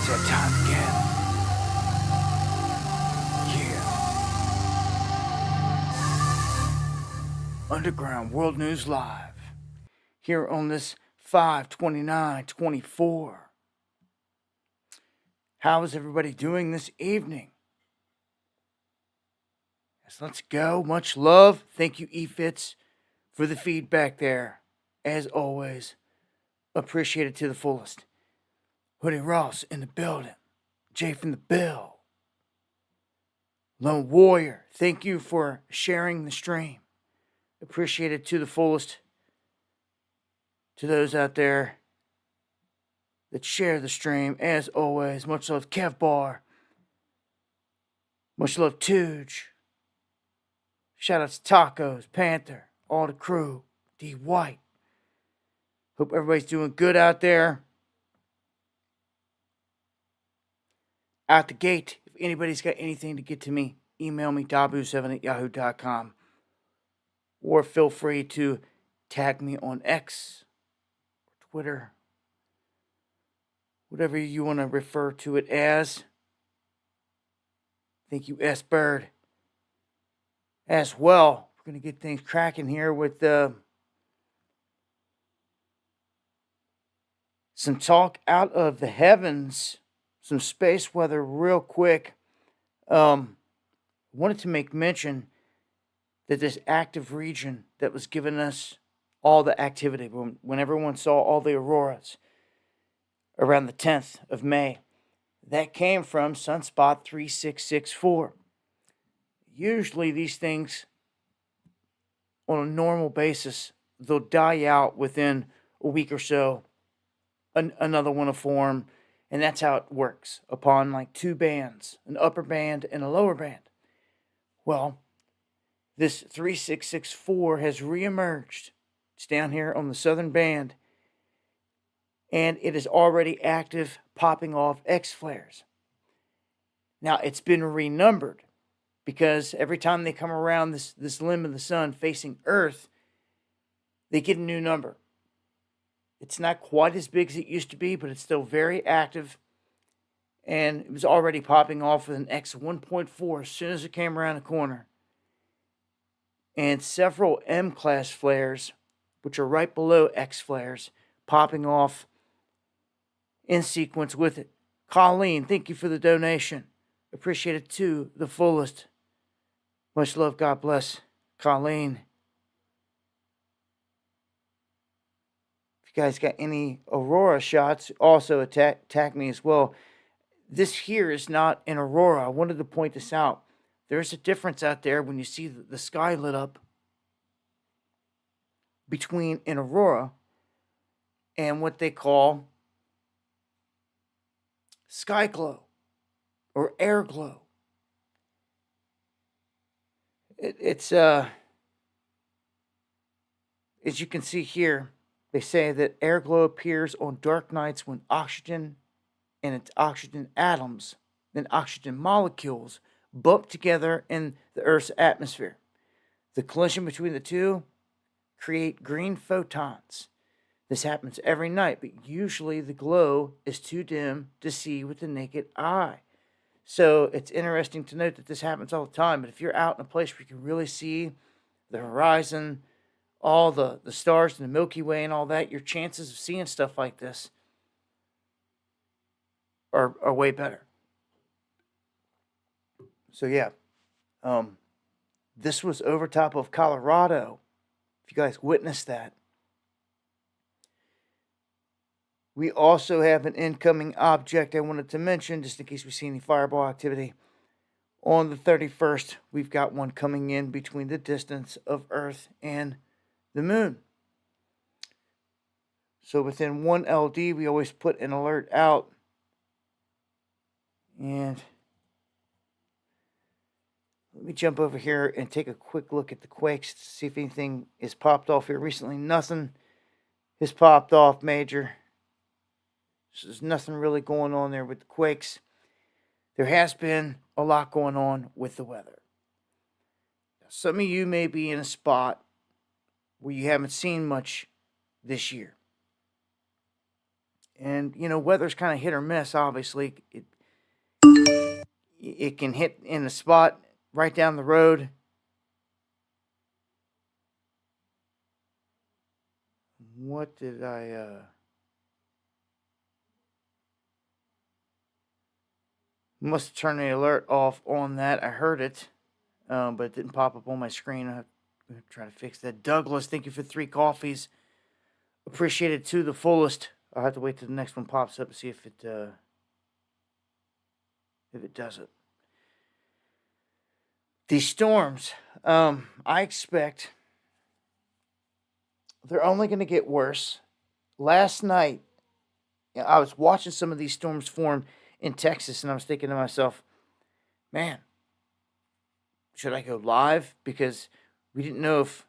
It's that time again. Yeah. Underground World News Live. Here on this 5/29/24. How is everybody doing this evening? Yes, let's go. Much love. Thank you, eFits, for the feedback there. As always, appreciate it to the fullest. Hoodie Ross in the building. Jay from the Bill. Lone Warrior, thank you for sharing the stream. Appreciate it to the fullest. To those out there that share the stream, as always, much love, Kev Bar. Much love, Tooge. Shout out to Tacos, Panther, all the crew, D White. Hope everybody's doing good out there. Out the gate, if anybody's got anything to get to me, email me, dabu7@yahoo.com. Or feel free to tag me on X, or Twitter, whatever you want to refer to it as. Thank you, S. Bird. As well, we're going to get things cracking here with some talk out of the heavens, some space weather real quick. Wanted to make mention that this active region that was giving us all the activity, when everyone saw all the auroras around the 10th of May, that came from sunspot 3664. Usually these things, on a normal basis, they'll die out within a week or so. Another one will form, and that's how it works upon like two bands, an upper band and a lower band. Well, this 3664 has reemerged. It's down here on the southern band, and it is already active, popping off X flares. Now, it's been renumbered because every time they come around this limb of the sun facing Earth, they get a new number. It's not quite as big as it used to be, but it's still very active. And it was already popping off with an X 1.4 as soon as it came around the corner. And several M-class flares, which are right below X flares, popping off in sequence with it. Colleen, thank you for the donation. Appreciate it to the fullest. Much love. God bless. Colleen. If you guys got any aurora shots, also attack me as well. This here is not an aurora. I wanted to point this out. There's a difference out there when you see the sky lit up between an aurora and what they call sky glow or air glow. It's as you can see here, they say that air glow appears on dark nights when oxygen and its oxygen atoms, then oxygen molecules, bump together in the Earth's atmosphere. The collision between the two create green photons. This happens every night, but usually the glow is too dim to see with the naked eye. So it's interesting to note that this happens all the time, but if you're out in a place where you can really see the horizon, all the stars and the Milky Way and all that, your chances of seeing stuff like this are way better. So yeah, this was over top of Colorado. If you guys witnessed that. We also have an incoming object I wanted to mention, just in case we see any fireball activity. On the 31st, we've got one coming in between the distance of Earth and the Moon. So within 1 LD, we always put an alert out. And let me jump over here and take a quick look at the quakes to see if anything is popped off here recently. Nothing has popped off major. So there's nothing really going on there with the quakes. There has been a lot going on with the weather. Now, some of you may be in a spot where you haven't seen much this year. And, weather's kind of hit or miss, obviously. It can hit in a spot right down the road. What did I, must have turned the alert off on that. I heard it, but it didn't pop up on my screen. I'm going to try to fix that. Douglas, thank you for 3 coffees. Appreciate it to the fullest. I'll have to wait till the next one pops up and see if it does it. These storms, I expect they're only going to get worse. Last night, I was watching some of these storms form in Texas, and I was thinking to myself, man, should I go live? Because we didn't know if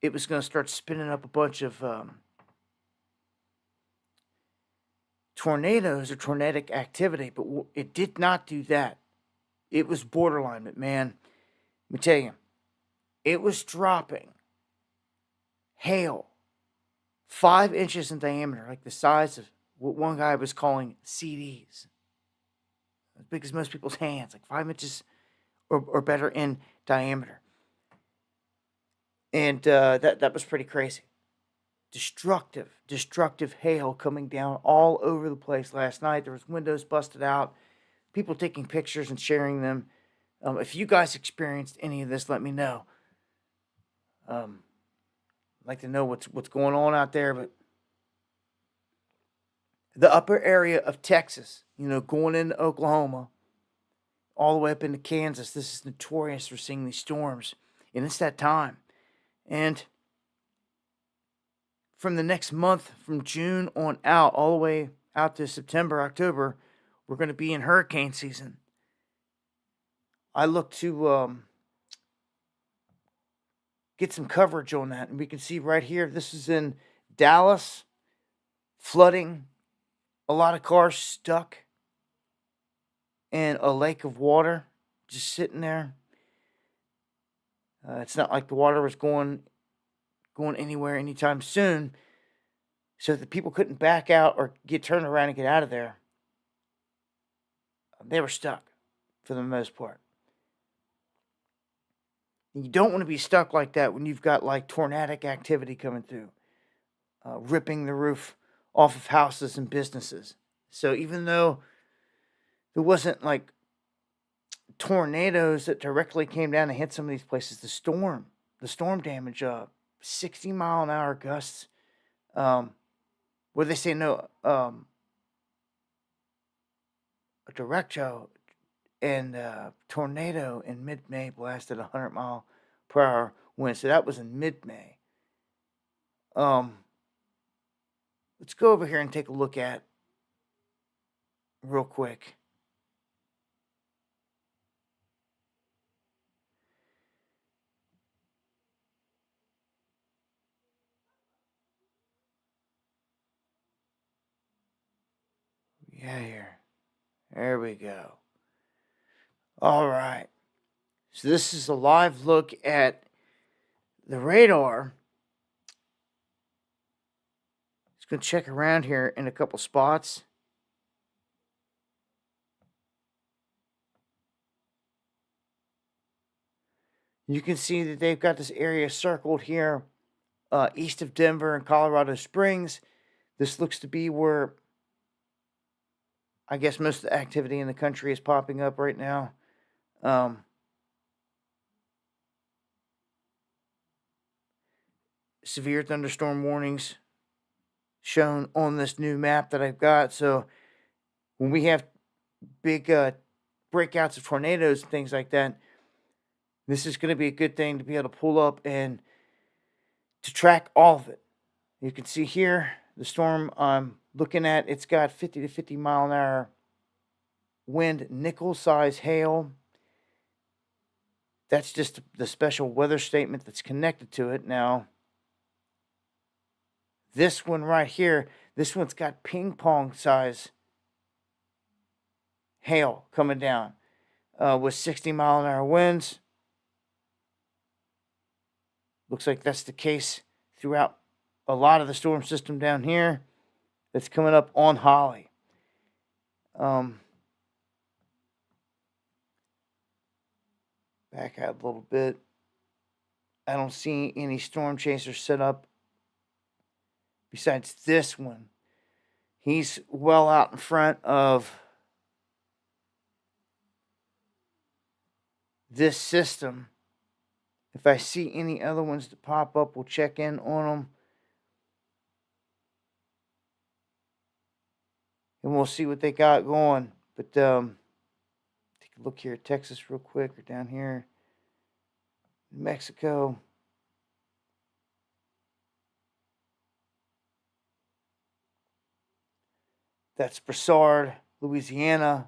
it was going to start spinning up a bunch of tornadoes or tornadic activity, but it did not do that. It was borderline, but man, let me tell you, it was dropping hail 5 inches in diameter, like the size of what one guy was calling CDs, as big as most people's hands, like 5 inches or better in diameter. And that was pretty crazy. Destructive hail coming down all over the place last night. There was windows busted out, people taking pictures and sharing them. If you guys experienced any of this, let me know. I'd like to know what's going on out there. But the upper area of Texas, going into Oklahoma, all the way up into Kansas, this is notorious for seeing these storms, and it's that time. And from the next month, from June on out, all the way out to September, October, we're going to be in hurricane season. I look to get some coverage on that, and we can see right here, this is in Dallas, flooding, a lot of cars stuck in a lake of water, just sitting there. It's not like the water was going anywhere anytime soon, so the people couldn't back out or get turned around and get out of there. They were stuck for the most part. And you don't want to be stuck like that when you've got like tornadic activity coming through, ripping the roof off of houses and businesses. So even though there wasn't like tornadoes that directly came down and hit some of these places, the storm damage, 60-mile-an-hour gusts. What they say? No, a derecho and tornado in mid-May blasted 100-mile-per-hour wind. So that was in mid-May. Let's go over here and take a look at real quick. Yeah, here. There we go. All right. So this is a live look at the radar. Just going to check around here in a couple spots. You can see that they've got this area circled here east of Denver and Colorado Springs. This looks to be where I guess most of the activity in the country is popping up right now. Severe thunderstorm warnings shown on this new map that I've got. So when we have big breakouts of tornadoes and things like that, this is going to be a good thing to be able to pull up and to track all of it. You can see here the storm I'm looking at. It's got 50 to 50 mile an hour wind, nickel size hail. That's just the special weather statement that's connected to it. Now, this one right here, this one's got ping pong size hail coming down with 60-mile-an-hour winds. Looks like that's the case throughout a lot of the storm system down here. that's coming up on Holly. Back out a little bit. I don't see any storm chasers set up besides this one. He's well out in front of this system. If I see any other ones that pop up, we'll check in on them. And we'll see what they got going. But take a look here at Texas real quick, or down here, New Mexico. That's Broussard, Louisiana.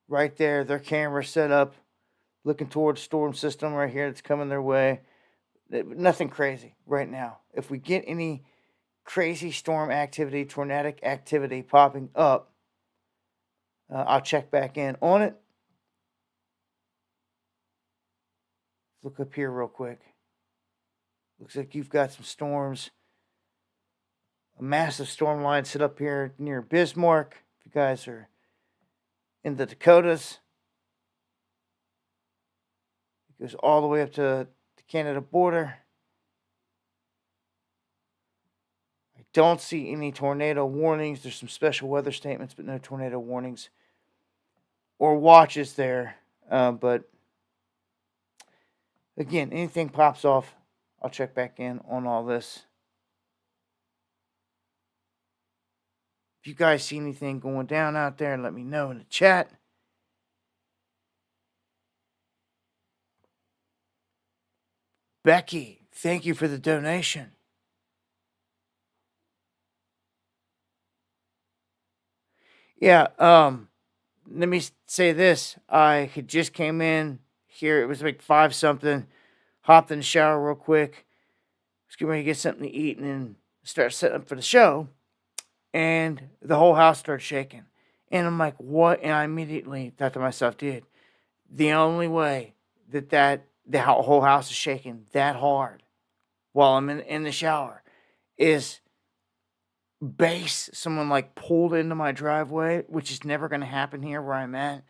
Right there, their camera set up, looking towards storm system right here that's coming their way. Nothing crazy right now. If we get any crazy storm activity, tornadic activity popping up, I'll check back in on it. Look up here real quick. Looks like you've got some storms. A massive storm line set up here near Bismarck. If you guys are in the Dakotas, it goes all the way up to the Canada border. I don't see any tornado warnings. There's some special weather statements, but no tornado warnings or watches there. But again, anything pops off, I'll check back in on all this. If you guys see anything going down out there, let me know in the chat. Becky, thank you for the donation. Yeah, let me say this. I had just came in here. It was like 5 something. Hopped in the shower real quick. Was getting ready to get something to eat and then start setting up for the show. And the whole house started shaking. And I'm like, what? And I immediately thought to myself, dude, the only way that the whole house is shaking that hard while I'm in the shower is someone like pulled into my driveway, which is never going to happen here where I'm at,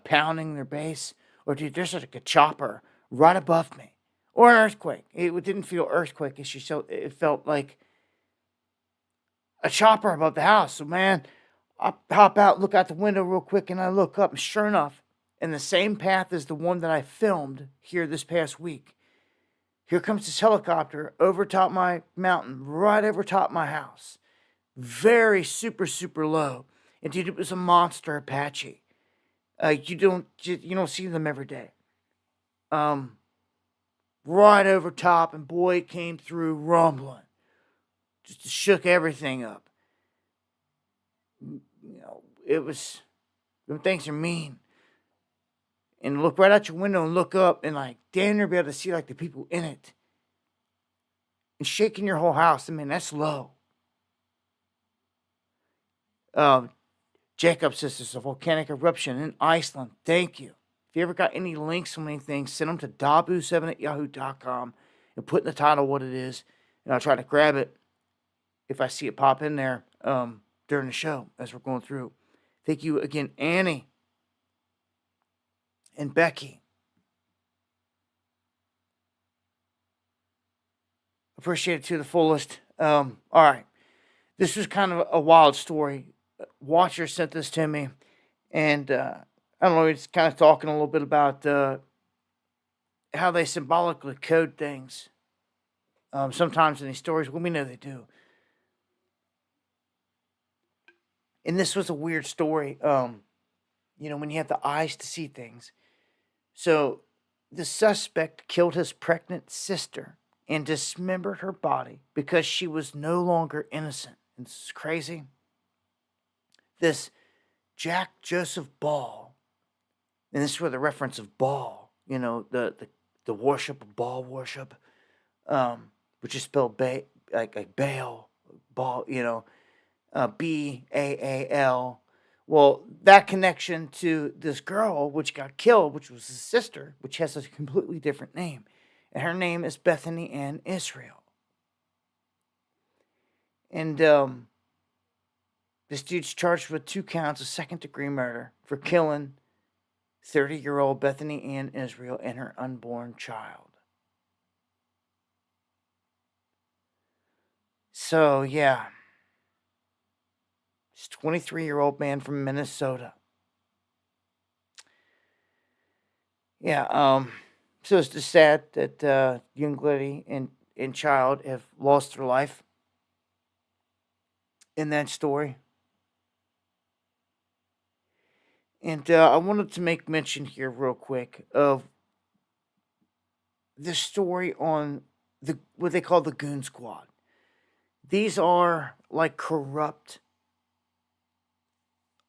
pounding their bass. Or, dude, there's like a chopper right above me. Or an earthquake. It didn't feel earthquake-ish. It felt like a chopper above the house. So, man, I hop out, look out the window real quick, and I look up, and sure enough, in the same path as the one that I filmed here this past week, here comes this helicopter over top my mountain, right over top my house. Very super, super low. And dude, it was a monster Apache. You don't see them every day. Right over top, and boy, it came through rumbling. Just shook everything up. It was, them things are mean. And look right out your window and look up and like damn near be able to see like the people in it. And shaking your whole house. I mean, that's low. Jacob says there's a volcanic eruption in Iceland. Thank you. If you ever got any links on anything, send them to dabu7@yahoo.com and put in the title what it is. And I'll try to grab it if I see it pop in there during the show as we're going through. Thank you again, Annie and Becky. Appreciate it to the fullest. All right. This was kind of a wild story. Watcher sent this to me. And I don't know, it's kind of talking a little bit about how they symbolically code things. Sometimes in these stories, well, we know they do. And this was a weird story. When you have the eyes to see things. So the suspect killed his pregnant sister and dismembered her body because she was no longer innocent. And this is crazy. This Jack Joseph Ball, and this is where the reference of Baal, the worship of Baal worship, which is spelled like Baal, Baal, Baal. Well, that connection to this girl, which got killed, which was his sister, which has a completely different name. And her name is Bethany Ann Israel. And This dude's charged with 2 counts of second-degree murder for killing 30-year-old Bethany Ann Israel and her unborn child. So, yeah. This 23-year-old man from Minnesota. Yeah, so it's just sad that young lady and child have lost their life in that story. And I wanted to make mention here real quick of the story on what they call the Goon Squad. These are like corrupt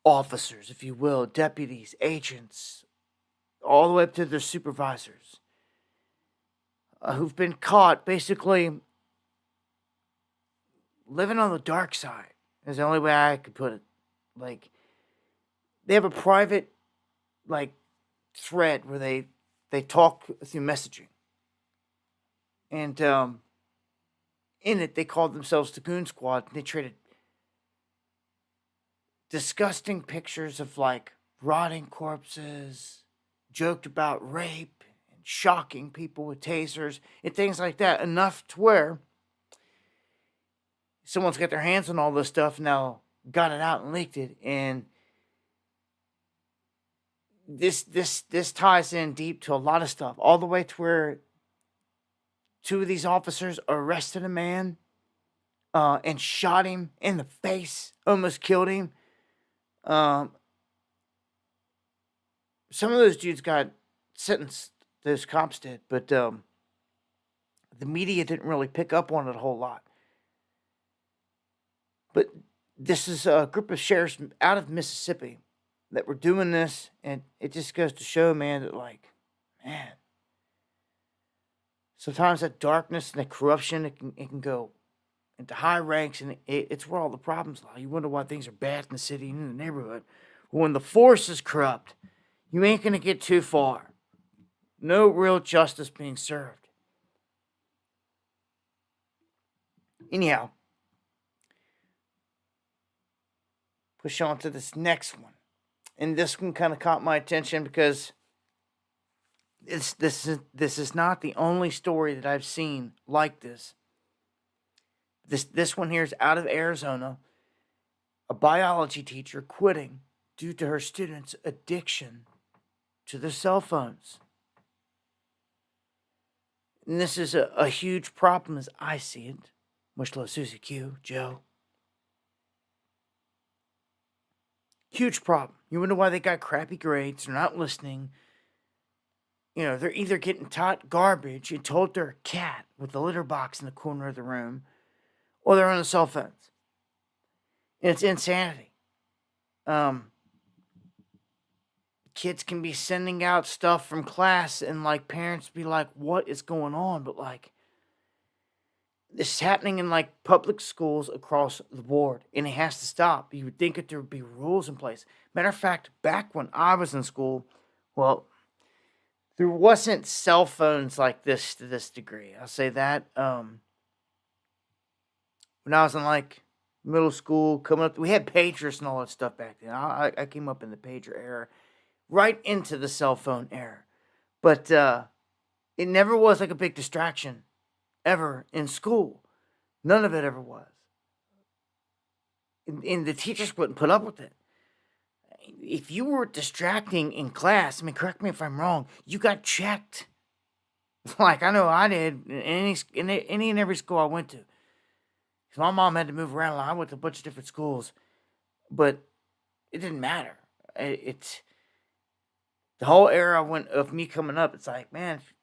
officers, if you will, deputies, agents, all the way up to their supervisors, who've been caught basically living on the dark side, is the only way I could put it. Like, they have a private, like, thread where they talk through messaging. And in it, they called themselves the Goon Squad. And they traded disgusting pictures of, like, rotting corpses, joked about rape, and shocking people with tasers, and things like that. Enough to where someone's got their hands on all this stuff now, got it out and leaked it, and this ties in deep to a lot of stuff, all the way to where 2 of these officers arrested a man and shot him in the face, almost killed him. Some of those dudes got sentenced, those cops did, but the media didn't really pick up on it a whole lot. But this is a group of sheriffs out of Mississippi that were doing this, and it just goes to show, man, that, like, man, sometimes that darkness and that corruption, it can go into high ranks, and it's where all the problems lie. You wonder why things are bad in the city and in the neighborhood. When the force is corrupt, you ain't going to get too far. No real justice being served. Anyhow, push on to this next one. And this one kind of caught my attention because this is not the only story that I've seen like this. This one here is out of Arizona. A biology teacher quitting due to her students' addiction to their cell phones. And this is a huge problem as I see it. Much love, Susie Q, Joe. Huge problem. You wonder why they got crappy grades. They're not listening. You know, they're either getting taught garbage and told they're a cat with a litter box in the corner of the room, or they're on the cell phones. And it's insanity. Kids can be sending out stuff from class and, like, parents be like, what is going on? But, like, this is happening in, like, public schools across the board, and it has to stop. You would think that there would be rules in place. Matter of fact, back when I was in school, well, there wasn't cell phones like this to this degree. I'll say that. When I was in, like, middle school, coming up, we had pagers and all that stuff back then. I came up in the pager era, right into the cell phone era. But it never was, like, a big distraction ever in school. None of it ever was. And the teachers wouldn't put up with it. If you were distracting in class, I mean, correct me if I'm wrong, you got checked. Like, I know I did in any and every school I went to. Because my mom had to move around a lot. I went to a bunch of different schools. But it didn't matter. It's the whole era of me coming up, it's like, man, if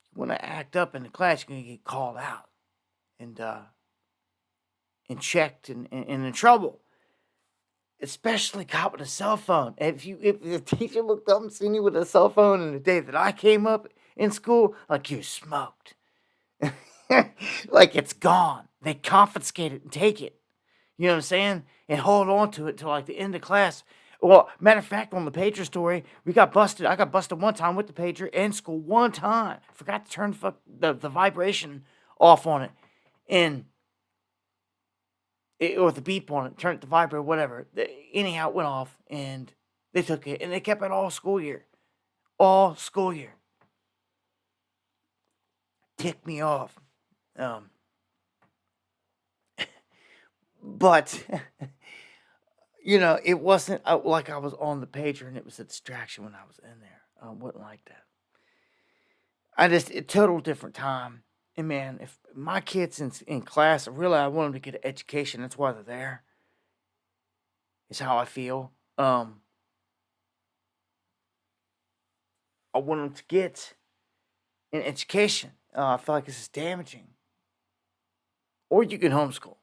you want to act up in the class, you're going to get called out and checked and in trouble. Especially caught with a cell phone. If the teacher looked up and seen you with a cell phone in the day that I came up in school, like, you smoked. Like, it's gone. They confiscate it and take it. You know what I'm saying? And hold on to it till, like, the end of class. Well, matter of fact, on the pager story, we got busted. I got busted one time with the pager in school. One time. Forgot to turn the vibration off on it. And or the beep on it, turn it to vibrate, whatever. Anyhow, it went off, and they took it, and they kept it all school year. All school year. Ticked me off. But, it wasn't like I was on the pager and it was a distraction when I was in there. I wasn't like that. A total different time. And man, if my kids in class, really, I want them to get an education. That's why they're there. Is how I feel. I want them to get an education. I feel like this is damaging. Or you can homeschool.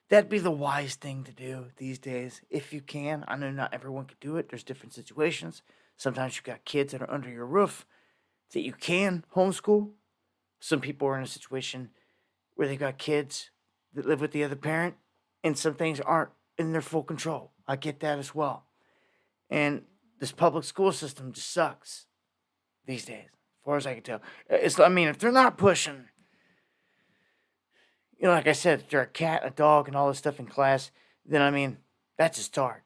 That'd be the wise thing to do these days, if you can. I know not everyone can do it. There's different situations. Sometimes you've got kids that are under your roof that you can homeschool. Some people are in a situation where they've got kids that live with the other parent, and some things aren't in their full control. I get that as well. And this public school system just sucks these days, as far as I can tell. If they're not pushing, like I said, if they're a cat, a dog, and all this stuff in class, then, that's a start.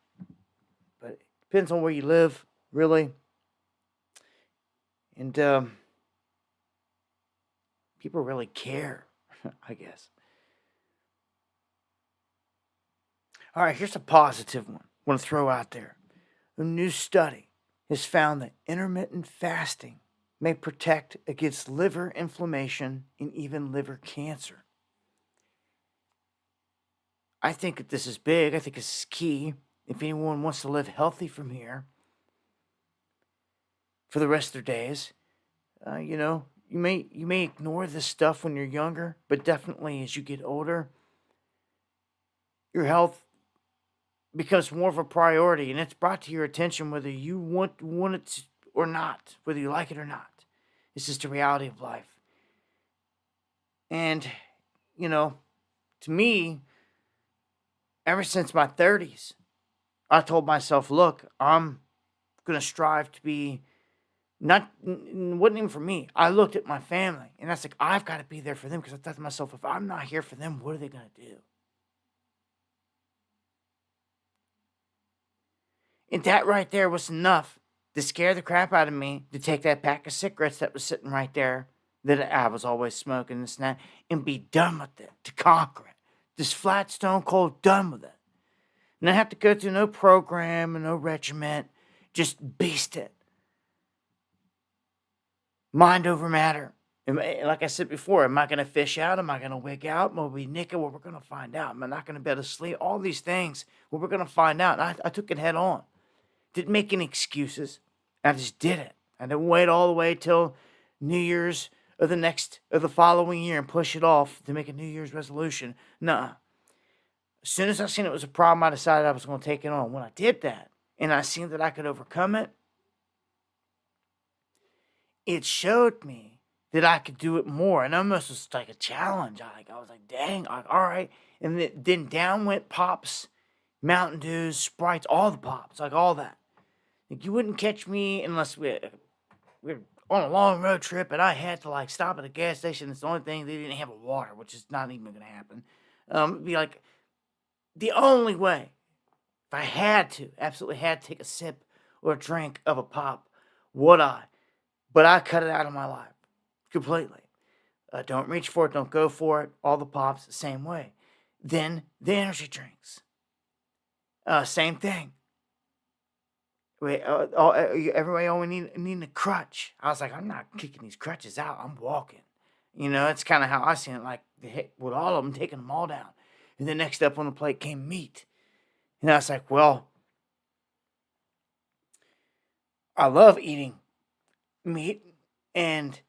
But it depends on where you live, really. And people really care, I guess. All right, here's a positive one I want to throw out there. A new study has found that intermittent fasting may protect against liver inflammation and even liver cancer. I think that this is big. I think this is key. If anyone wants to live healthy from here for the rest of their days, you may ignore this stuff when you're younger, but definitely as you get older, your health becomes more of a priority, and it's brought to your attention whether you want it or not, whether you like it or not. It's just the reality of life. And, to me, ever since my 30s, I told myself, look, I'm going to strive to be it wasn't even for me. I looked at my family, and I was like, I've got to be there for them, because I thought to myself, if I'm not here for them, what are they going to do? And that right there was enough to scare the crap out of me to take that pack of cigarettes that was sitting right there that I was always smoking this and that, and be done with it, to conquer it. Just flat, stone cold, done with it. And I have to go through no program and no regiment. Just beast it. Mind over matter. Like I said before, am I going to fish out? Am I going to wig out? Am I going to be naked? Well, we're going to find out. Am I not going to be able to sleep? All these things. Well, we're going to find out. And I took it head on. Didn't make any excuses. I just did it. I didn't wait all the way till New Year's of the following year and push it off to make a New Year's resolution. Nuh-uh. As soon as I seen it was a problem, I decided I was going to take it on. When I did that, and I seen that I could overcome it, it showed me that I could do it more. And almost was like a challenge. I was like, dang, all right. And then down went Pops, Mountain Dews, Sprites, all the Pops, like all that. Like, you wouldn't catch me unless we were on a long road trip, and I had to stop at a gas station. It's the only thing they didn't have water, which is not even going to happen. It'd be like the only way, if I had to, absolutely had to take a sip or a drink of a pop, would I? But I cut it out of my life completely. Don't reach for it. Don't go for it. All the pops the same way. Then the energy drinks. Same thing. Everybody only need a crutch. I was like, I'm not kicking these crutches out. I'm walking. It's kind of how I seen it. With all of them, taking them all down. And then next up on the plate came meat. And I was like, well, I love eating meat and,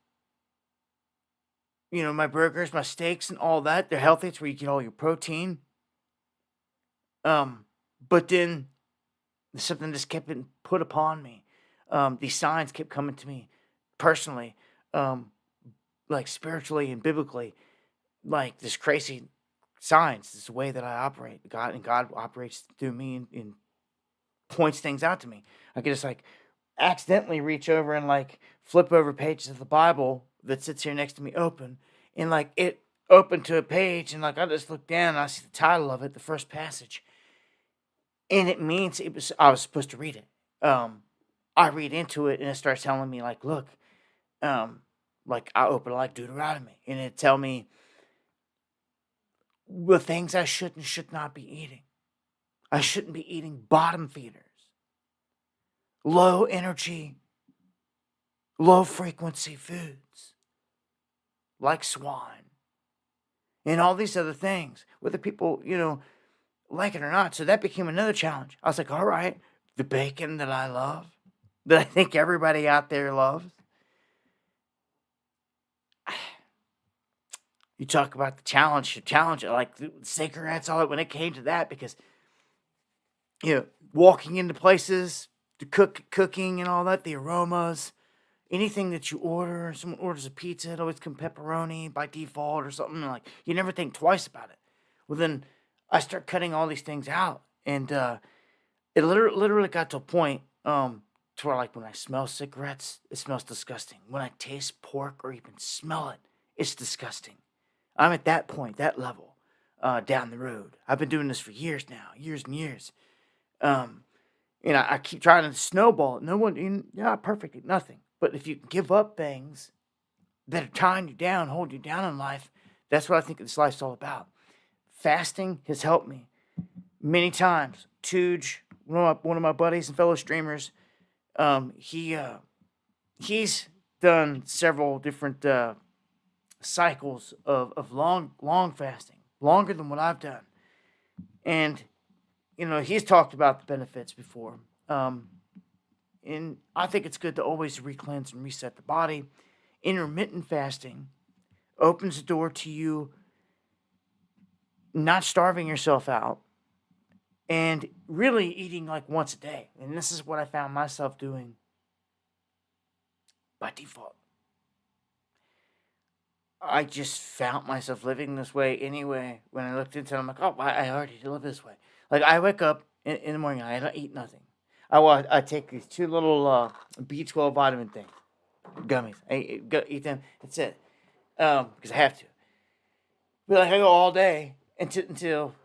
my burgers, my steaks and all that. They're healthy. It's where you get all your protein. But then something just kept being put upon me. These signs kept coming to me personally, spiritually and biblically, this crazy signs. This is the way that I operate. God operates through me and points things out to me. I could just accidentally reach over and flip over pages of the Bible that sits here next to me open, and open to a page, and like I just look down and I see the title of it, the first passage, and it means I was supposed to read it. I read into it and it starts telling me like, look, like I open like Deuteronomy, and it tell me the things I should and should not be eating. I shouldn't be eating bottom feeders, low energy, low frequency foods like swine and all these other things, whether people, like it or not. So that became another challenge. I was like, all right, the bacon that I love, that I think everybody out there loves. You talk about the challenge, like the cigarettes, all that when it came to that, because walking into places, the cooking and all that, the aromas, anything that you order, someone orders a pizza, it always comes pepperoni by default or something, like you never think twice about it. Well, then I start cutting all these things out, and it literally got to a point to where, like, when I smell cigarettes, it smells disgusting. When I taste pork or even smell it, it's disgusting. I'm at that point, that level, down the road. I've been doing this for years now, years and years. I keep trying to snowball it. You're not perfect at nothing. But if you give up things that are tying you down, hold you down in life, that's what I think this life's all about. Fasting has helped me many times. Tuge, one of my buddies and fellow streamers, he's done several different cycles of long fasting, longer than what I've done. And, he's talked about the benefits before. And I think it's good to always re-cleanse and reset the body. Intermittent fasting opens the door to you not starving yourself out and really eating like once a day. And this is what I found myself doing by default. I just found myself living this way anyway. When I looked into it, I'm like, oh, I already live this way. Like, I wake up in the morning, I don't eat nothing. I take these two little B12 vitamin things, gummies. I eat them. That's it. Because I have to. But like, I go all day until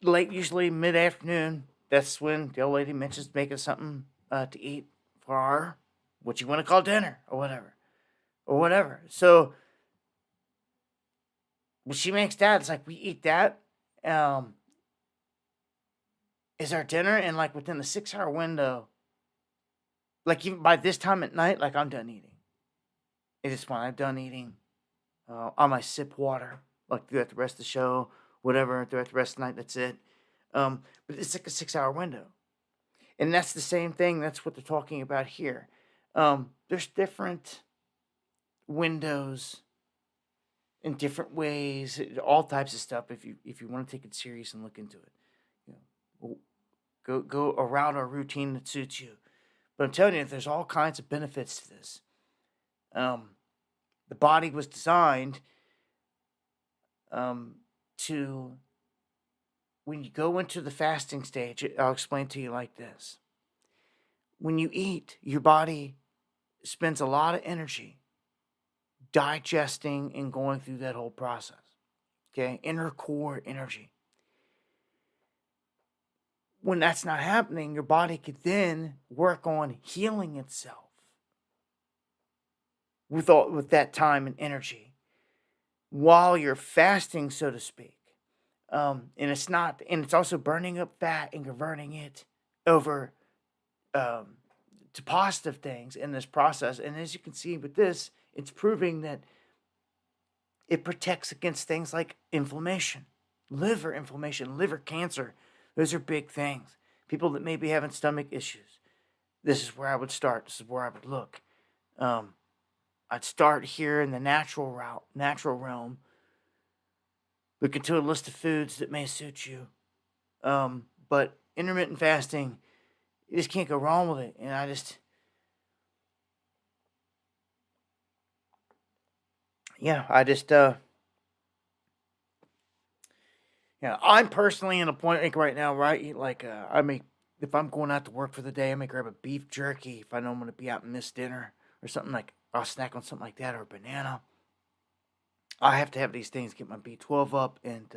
late, usually mid-afternoon. That's when the old lady mentions making something to eat for our, what you want to call dinner or whatever. So when she makes that, it's like we eat that. Is our dinner, and like within the 6-hour window, like even by this time at night, like I'm done eating. It is fine. I'm done eating. I might sip water like throughout the rest of the show, whatever, throughout the rest of the night. That's it. But it's like a 6-hour window, and that's the same thing. That's what they're talking about here. There's different windows in different ways, all types of stuff. If you want to take it serious and look into it, go around a routine that suits you. But I'm telling you, there's all kinds of benefits to this. The body was designed to, when you go into the fasting stage, I'll explain to you like this. When you eat, your body spends a lot of energy digesting and going through that whole process. Okay, inner core energy. When that's not happening, your body could then work on healing itself with that time and energy while you're fasting, so to speak. And it's also burning up fat and converting it over to positive things in this process. And as you can see with this, it's proving that it protects against things like inflammation, liver cancer. Those are big things. People that may be having stomach issues. This is where I would start. This is where I would look. I'd start here in the natural realm. Look into a list of foods that may suit you. But intermittent fasting, you just can't go wrong with it. And I'm personally in a point like right now where I eat like if I'm going out to work for the day, I may grab a beef jerky if I know I'm going to be out and miss dinner or something, like I'll snack on something like that, or a banana. I have to have these things, get my B12 up, and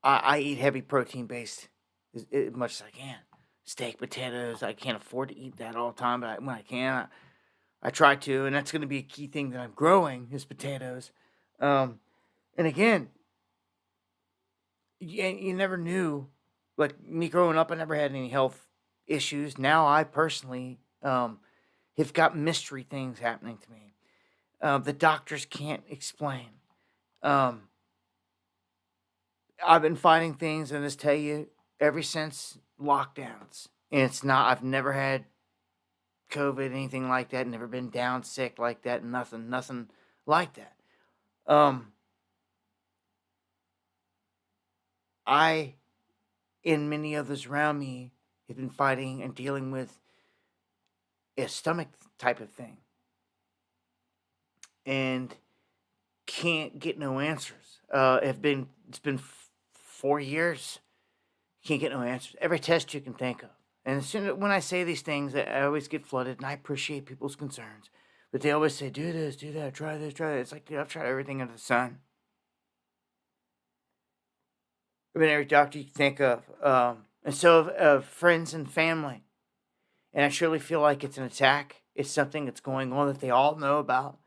I eat heavy protein based as much as I can. Steak, potatoes. I can't afford to eat that all the time, but when I can, I try to, and that's going to be a key thing that I'm growing is potatoes. Um, and again, you never knew. Like me growing up, I never had any health issues. Now I personally have got mystery things happening to me. The doctors can't explain. Um, I've been fighting things, and just tell you, ever since lockdowns, and it's not. I've never had COVID, anything like that. Never been down sick like that. Nothing like that. Um, I and many others around me have been fighting and dealing with a stomach type of thing, and can't get no answers. It's been 4 years. Can't get no answers. Every test you can think of. And as soon as when I say these things, I always get flooded, and I appreciate people's concerns. But they always say, "Do this, do that, try this, try that." It's like, dude, I've tried everything under the sun. I've been every doctor you can think of, and so of friends and family. And I surely feel like it's an attack. It's something that's going on that they all know about.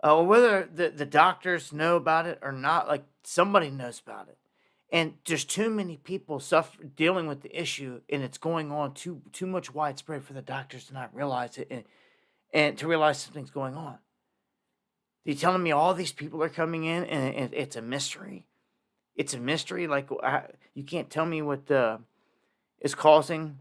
Whether the doctors know about it or not, like somebody knows about it. And there's too many people dealing with the issue, and it's going on too much widespread for the doctors to not realize it and to realize something's going on. You're telling me all these people are coming in, and it's a mystery. It's a mystery. Like you can't tell me what is causing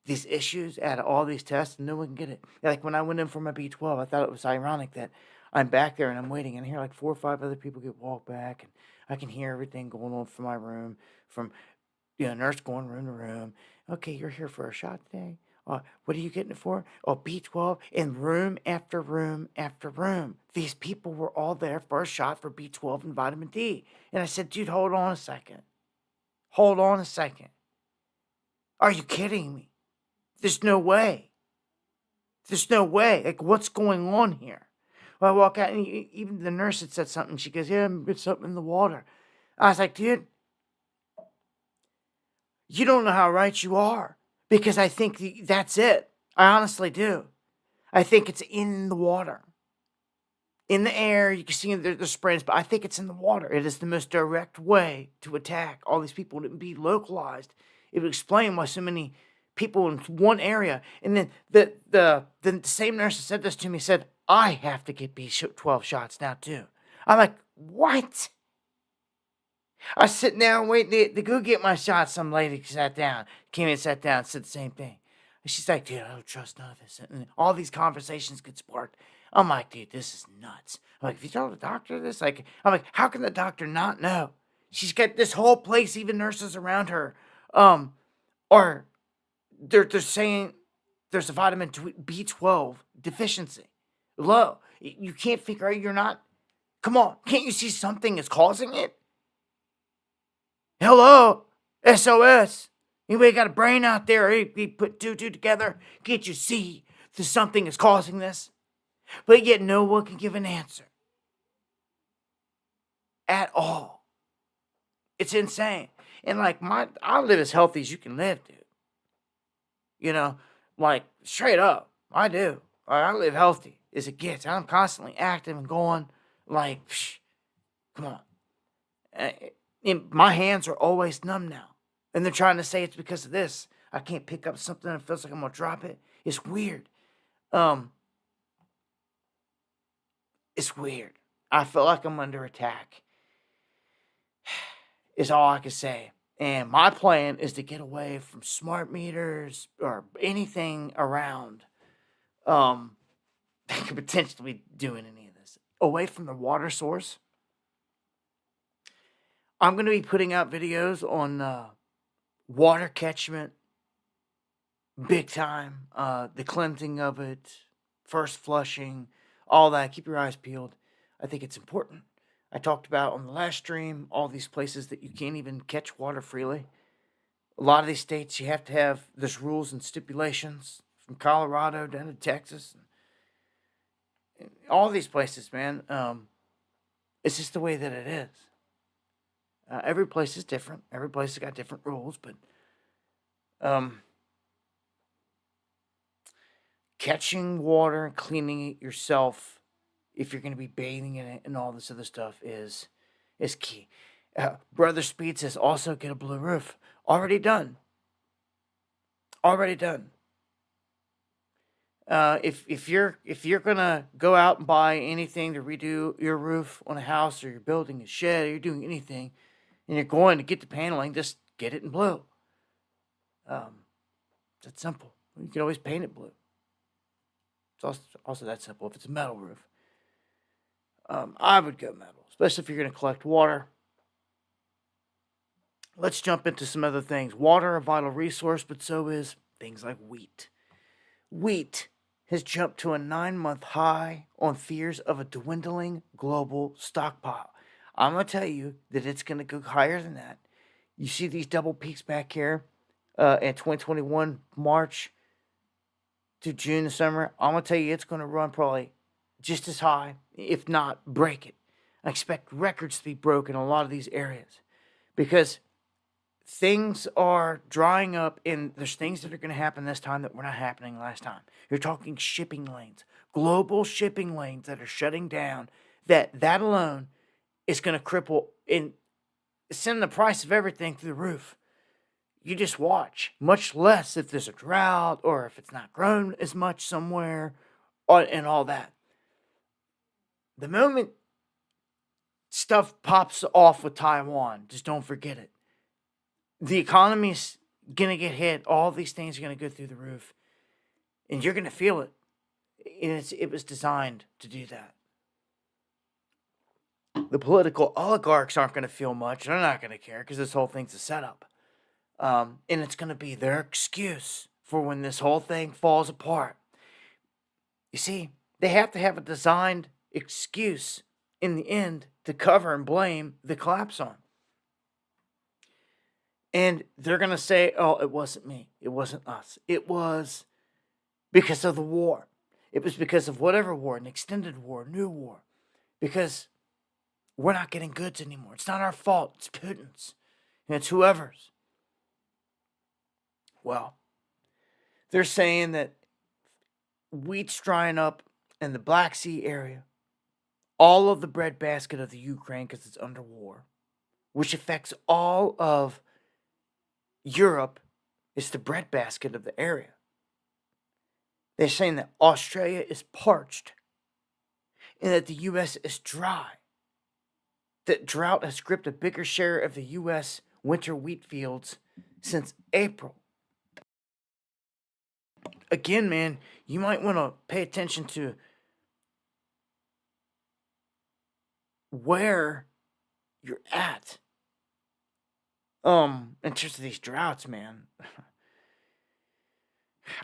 these issues out of all these tests, and no one can get it. Like when I went in for my B12, I thought it was ironic that I'm back there and I'm waiting, and I hear like 4 or 5 other people get walked back, and I can hear everything going on from my room, from nurse going room to room. Okay, you're here for a shot today. What are you getting it for? Oh, B12 in room after room after room. These people were all there for a shot for B12 and vitamin D. And I said, dude, hold on a second. Hold on a second. Are you kidding me? There's no way. There's no way. Like, what's going on here? Well, I walk out, and even the nurse had said something. She goes, yeah, it's something in the water. I was like, dude, you don't know how right you are. Because I think that's it. I honestly do. I think it's in the water. In the air, you can see the spreads, but I think it's in the water. It is the most direct way to attack all these people. It would be localized. It would explain why so many people in one area. And then the same nurse that said this to me said, I have to get B12 shots now too. I'm like, what? I was sitting down waiting to go get my shot. Some lady sat down, came in, sat down, said the same thing. And she's like, dude, I don't trust none of this. And all these conversations get sparked. I'm like, dude, this is nuts. I'm like, if you tell the doctor this, I'm like, how can the doctor not know? She's got this whole place, even nurses around her, or they're saying there's a vitamin B12 deficiency. Low. You can't figure out you're not. Come on. Can't you see something is causing it? Hello? SOS. Anybody got a brain out there? You put two together? Can't you see that something is causing this? But yet no one can give an answer. At all. It's insane. And I live as healthy as you can live, dude. Straight up. I do. I live healthy as it gets. I'm constantly active and going come on. And my hands are always numb now. And they're trying to say it's because of this. I can't pick up something that feels like I'm going to drop it. It's weird. It's weird. I feel like I'm under attack. Is all I can say. And my plan is to get away from smart meters or anything around that could potentially be doing any of this. Away from the water source. I'm going to be putting out videos on water catchment, big time, the cleansing of it, first flushing, all that. Keep your eyes peeled. I think it's important. I talked about on the last stream all these places that you can't even catch water freely. A lot of these states, you have to have, there's rules and stipulations from Colorado down to Texas, and all these places, man. It's just the way that it is. Every place is different. Every place has got different rules, but um, catching water and cleaning it yourself, if you're going to be bathing in it and all this other stuff, is key. Brother Speed says also get a blue roof. Already done. Already done. If you're gonna go out and buy anything to redo your roof on a house, or you're building a shed, or you're doing anything, and you're going to get the paneling, just get it in blue. That's simple. You can always paint it blue. It's also that simple. If it's a metal roof, I would go metal, especially if you're going to collect water. Let's jump into some other things. Water, a vital resource, but so is things like wheat. Wheat has jumped to a 9-month high on fears of a dwindling global stockpile. I'm going to tell you that it's going to go higher than that. You see these double peaks back here in 2021, March to June, the summer. I'm going to tell you it's going to run probably just as high, if not break it. I expect records to be broken in a lot of these areas because things are drying up, and there's things that are going to happen this time that were not happening last time. You're talking shipping lanes, global shipping lanes that are shutting down. That alone is going to cripple and send the price of everything through the roof. You just watch. Much less if there's a drought or if it's not grown as much somewhere, and all that. The moment stuff pops off with Taiwan, just don't forget it. The economy's going to get hit. All these things are going to go through the roof. And you're going to feel it. And it was designed to do that. The political oligarchs aren't going to feel much. They're not going to care because this whole thing's a setup. And it's going to be their excuse for when this whole thing falls apart. You see, they have to have a designed excuse in the end to cover and blame the collapse on. And they're going to say, oh, it wasn't me. It wasn't us. It was because of the war. It was because of whatever war, an extended war, new war. Because we're not getting goods anymore. It's not our fault. It's Putin's. And it's whoever's. Well, they're saying that wheat's drying up in the Black Sea area. All of the breadbasket of the Ukraine because it's under war. Which affects all of Europe. Is the breadbasket of the area. They're saying that Australia is parched and that the U.S. is dry. That drought has gripped a bigger share of the U.S. winter wheat fields since April. Again, man, you might want to pay attention to where you're at. In terms of these droughts, man.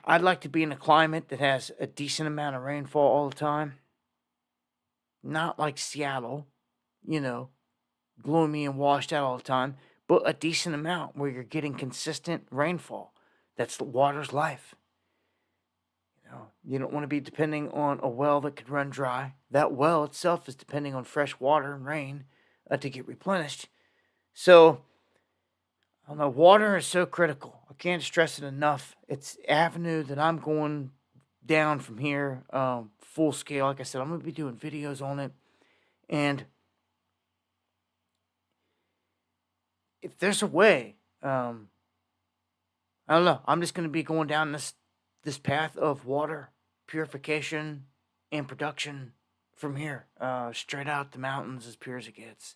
I'd like to be in a climate that has a decent amount of rainfall all the time. Not like Seattle, gloomy and washed out all the time, but a decent amount where you're getting consistent rainfall. That's the water's life. You don't want to be depending on a well that could run dry. That well itself is depending on fresh water and rain to get replenished. So, I don't know, water is so critical. I can't stress it enough. It's the avenue that I'm going down from here, full scale. Like I said, I'm going to be doing videos on it. And if there's a way, I don't know. I'm just going to be going down this path of water purification and production from here, straight out the mountains, as pure as it gets.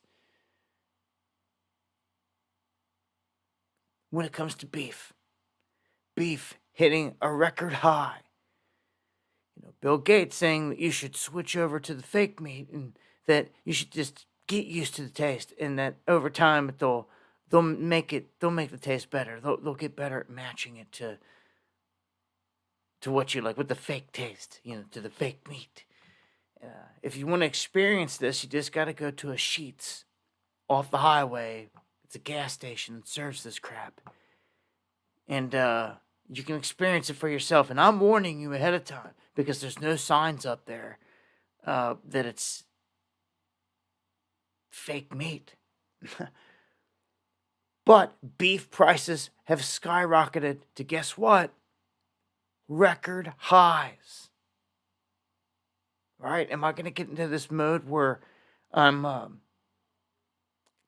When it comes to beef hitting a record high. Bill Gates saying that you should switch over to the fake meat and that you should just get used to the taste, and that over time they'll make the taste better. They'll get better at matching it to what you like with the fake taste, to the fake meat. If you want to experience this, you just got to go to a Sheetz off the highway. It's a gas station that serves this crap. And You can experience it for yourself. And I'm warning you ahead of time because there's no signs up there that it's fake meat. But beef prices have skyrocketed to, guess what? Record highs. All right? Am I going to get into this mode where I'm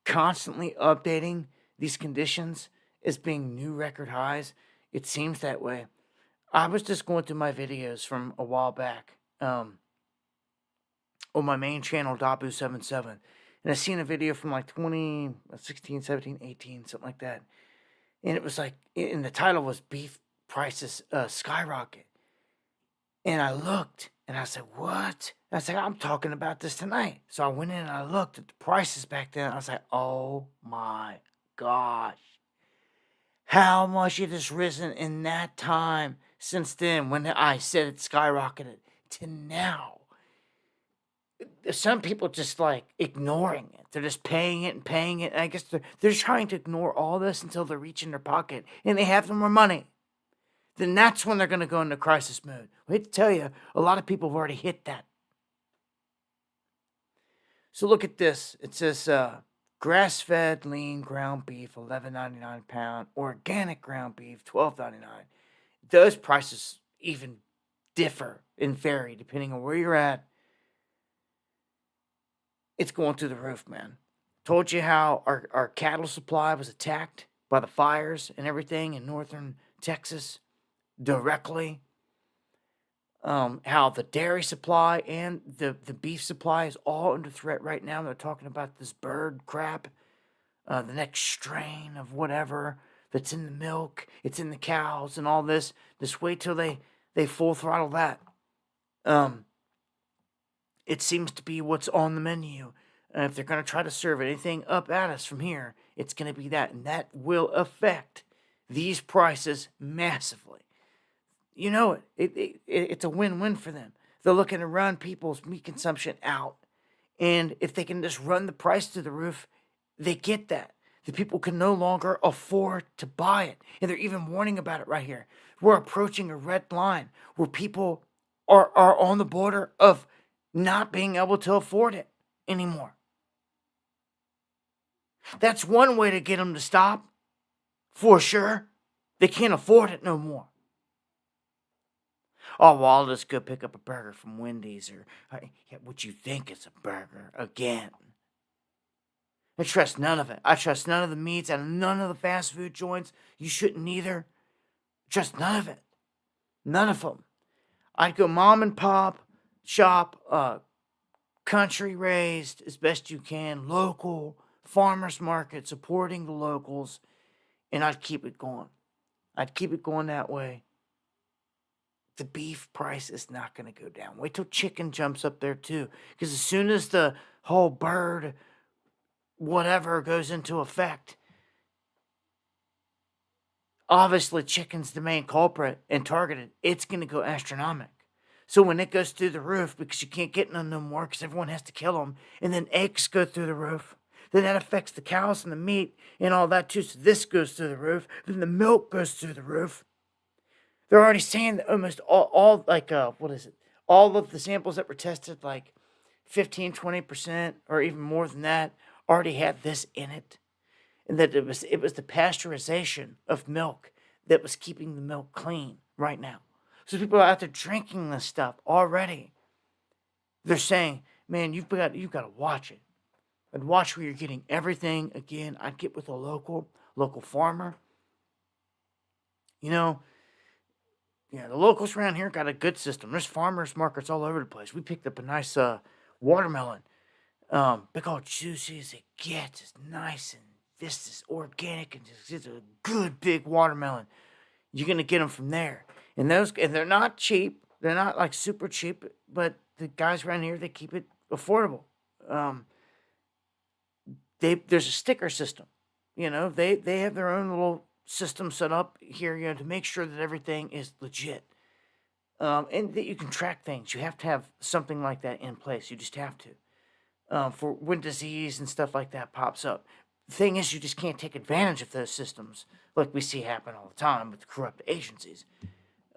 constantly updating these conditions as being new record highs? It seems that way. I was just going through my videos from a while back on my main channel, Dabu77. And I seen a video from like 2016, 17, 18, something like that. And it was like, and the title was Beef Prices Skyrocket. And I looked and I said, what? I said, I'm talking about this tonight. So I went in and I looked at the prices back then. I was like, oh my gosh. How much it has risen in that time since then when I said it skyrocketed to now. Some people just like ignoring it. They're just paying it and paying it. And I guess they're trying to ignore all this until they reach in their pocket and they have no more money. Then that's when they're going to go into crisis mode. I hate to tell you, a lot of people have already hit that. So look at this. It says grass-fed lean ground beef, $11.99 a pound. Organic ground beef, $12.99. Those prices even differ and vary depending on where you're at. It's going through the roof, man. Told you how our cattle supply was attacked by the fires and everything in northern Texas directly. How the dairy supply and the beef supply is all under threat right now. They're talking about this bird crap, the next strain of whatever that's in the milk, it's in the cows and all this. Just wait till they full throttle that. It seems to be what's on the menu. And if they're going to try to serve anything up at us from here, it's going to be that. And that will affect these prices massively. You know it. It's a win-win for them. They're looking to run people's meat consumption out. And if they can just run the price to the roof, they get that. The people can no longer afford to buy it. And they're even warning about it right here. We're approaching a red line where people are on the border of not being able to afford it anymore. That's one way to get them to stop, for sure. They can't afford it no more. Oh, well, I'll just go pick up a burger from Wendy's or what you think is a burger again. I trust none of it. I trust none of the meats and none of the fast food joints. You shouldn't either. Trust none of it. None of them. I'd go mom and pop shop, country raised as best you can, local farmers market, supporting the locals, and I'd keep it going. I'd keep it going that way. The beef price is not going to go down. Wait till chicken jumps up there too, because as soon as the whole bird whatever goes into effect, obviously chicken's the main culprit and targeted. It's going to go astronomical. So when it goes through the roof, because you can't get none no more because everyone has to kill them, and then eggs go through the roof, then that affects the cows and the meat and all that too. So this goes through the roof. Then the milk goes through the roof. They're already saying that almost all all of the samples that were tested, like 15, 20%, or even more than that, already had this in it. And that it was the pasteurization of milk that was keeping the milk clean right now. So people are out there drinking this stuff already. They're saying, man, you've got to watch it. And watch where you're getting everything. Again, I'd get with a local farmer. The locals around here got a good system. There's farmers markets all over the place. We picked up a nice watermelon. Big old juicy as it gets. It's nice and this is organic and it's a good big watermelon. You're going to get them from there. And they're not cheap. They're not like super cheap, but the guys around here, they keep it affordable. There's a sticker system. They have their own little system set up here, to make sure that everything is legit. And that you can track things. You have to have something like that in place. You just have to. For when disease and stuff like that pops up. The thing is, you just can't take advantage of those systems like we see happen all the time with corrupt agencies,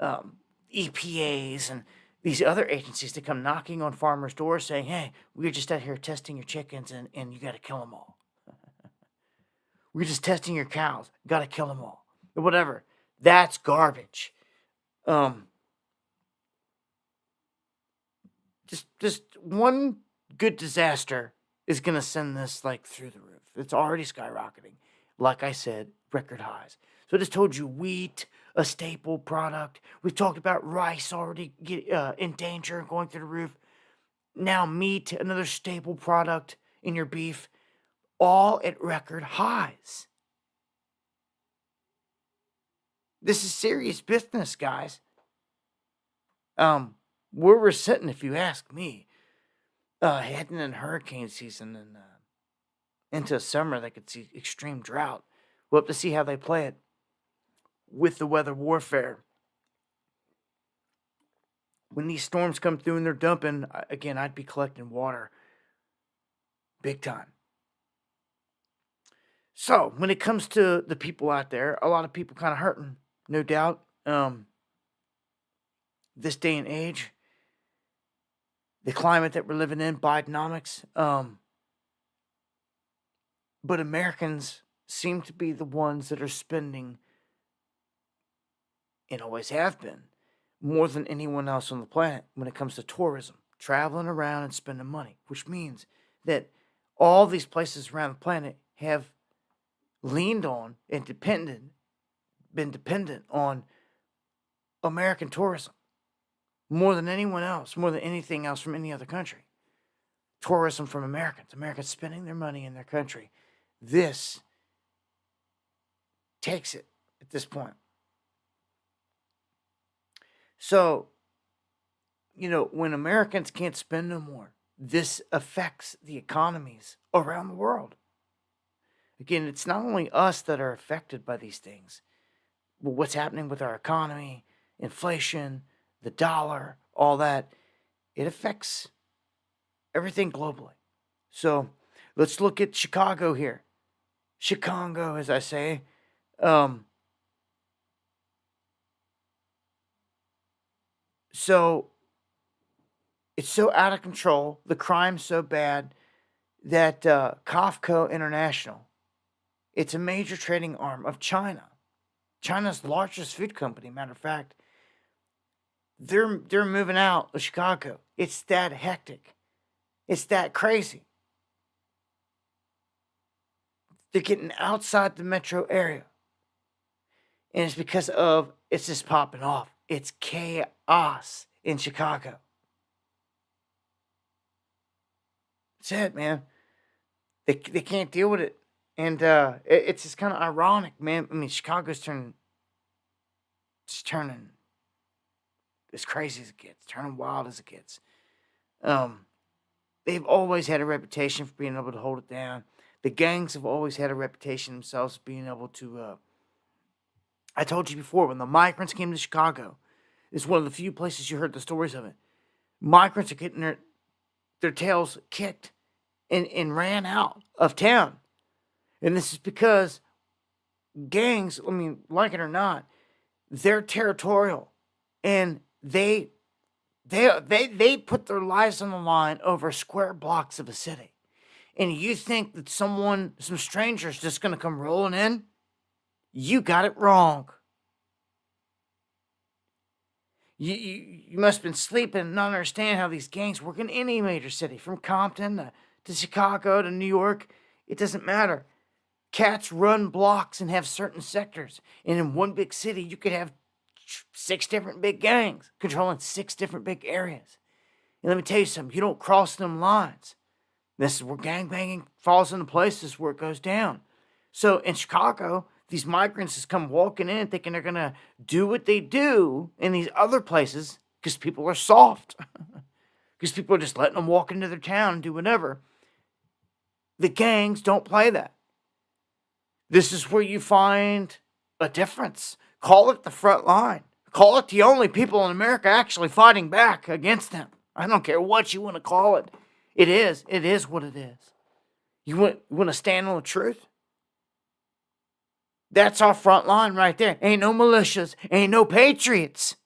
EPAs, and these other agencies that come knocking on farmers' doors saying, hey, we're just out here testing your chickens and you got to kill them all. We're just testing your cows. Got to kill them all. Or whatever. That's garbage. Just one good disaster is going to send this like through the roof. It's already skyrocketing. Like I said, record highs. So I just told you wheat, a staple product. We've talked about rice already in danger and going through the roof. Now meat, another staple product in your beef, all at record highs. This is serious business, guys. Where we're sitting, if you ask me, heading in hurricane season and into summer that could see extreme drought. We'll have to see how they play it with the weather warfare. When these storms come through and they're dumping, again, I'd be collecting water big time. So, when it comes to the people out there, a lot of people kind of hurting, no doubt. This day and age, the climate that we're living in, Bidenomics. But Americans seem to be the ones that are spending, and always have been, more than anyone else on the planet when it comes to tourism, traveling around and spending money, which means that all these places around the planet have leaned on and been dependent on American tourism more than anyone else, more than anything else from any other country. Tourism from Americans spending their money in their country. This takes it at this point. So, when Americans can't spend no more, this affects the economies around the world. Again, it's not only us that are affected by these things, but what's happening with our economy, inflation, the dollar, all that, it affects everything globally. So let's look at Chicago here. Chicago, as I say. So it's so out of control, the crime's so bad that COFCO International, it's a major trading arm of China. China's largest food company, matter of fact. They're moving out of Chicago. It's that hectic. It's that crazy. They're getting outside the metro area. And it's because of, it's just popping off. It's chaos in Chicago. That's it, man. They can't deal with it. And it's just kind of ironic, man. I mean, Chicago's turning as crazy as it gets, turning wild as it gets. They've always had a reputation for being able to hold it down. The gangs have always had a reputation themselves of being able to... I told you before, when the migrants came to Chicago, it's one of the few places you heard the stories of it. Migrants are getting their tails kicked and ran out of town. And this is because gangs, I mean, like it or not, they're territorial. And they put their lives on the line over square blocks of a city. And you think that some stranger's just going to come rolling in? You got it wrong. You must have been sleeping and not understand how these gangs work in any major city, from Compton to Chicago to New York. It doesn't matter. Cats run blocks and have certain sectors. And in one big city, you could have 6 different big gangs controlling 6 different big areas. And let me tell you something. You don't cross them lines. This is where gangbanging falls into place. This is where it goes down. So in Chicago, these migrants just come walking in thinking they're going to do what they do in these other places because people are soft. Because people are just letting them walk into their town and do whatever. The gangs don't play that. This is where you find a difference. Call it the front line. Call it the only people in America actually fighting back against them. I don't care what you want to call it. It is what it is. You want to stand on the truth? That's our front line right there. Ain't no militias, ain't no patriots.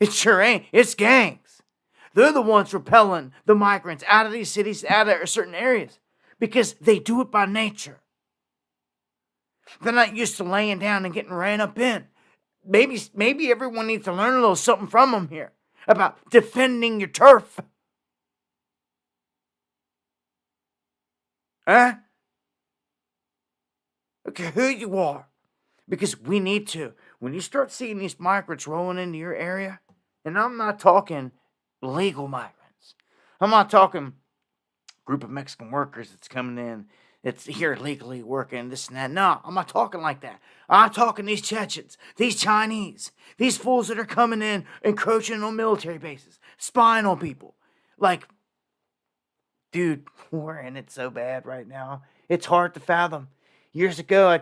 It sure ain't. It's gangs. They're the ones repelling the migrants out of these cities, out of certain areas, because they do it by nature. They're not used to laying down and getting ran up in. Maybe everyone needs to learn a little something from them here about defending your turf. Huh? Okay, who you are. Because we need to. When you start seeing these migrants rolling into your area, and I'm not talking legal migrants. I'm not talking group of Mexican workers that's coming in, that's here legally working, this and that. No, I'm not talking like that. I'm talking these Chechens, these Chinese, these fools that are coming in, encroaching on military bases, spying on people. Like, dude, we're in it so bad right now. It's hard to fathom. Years ago,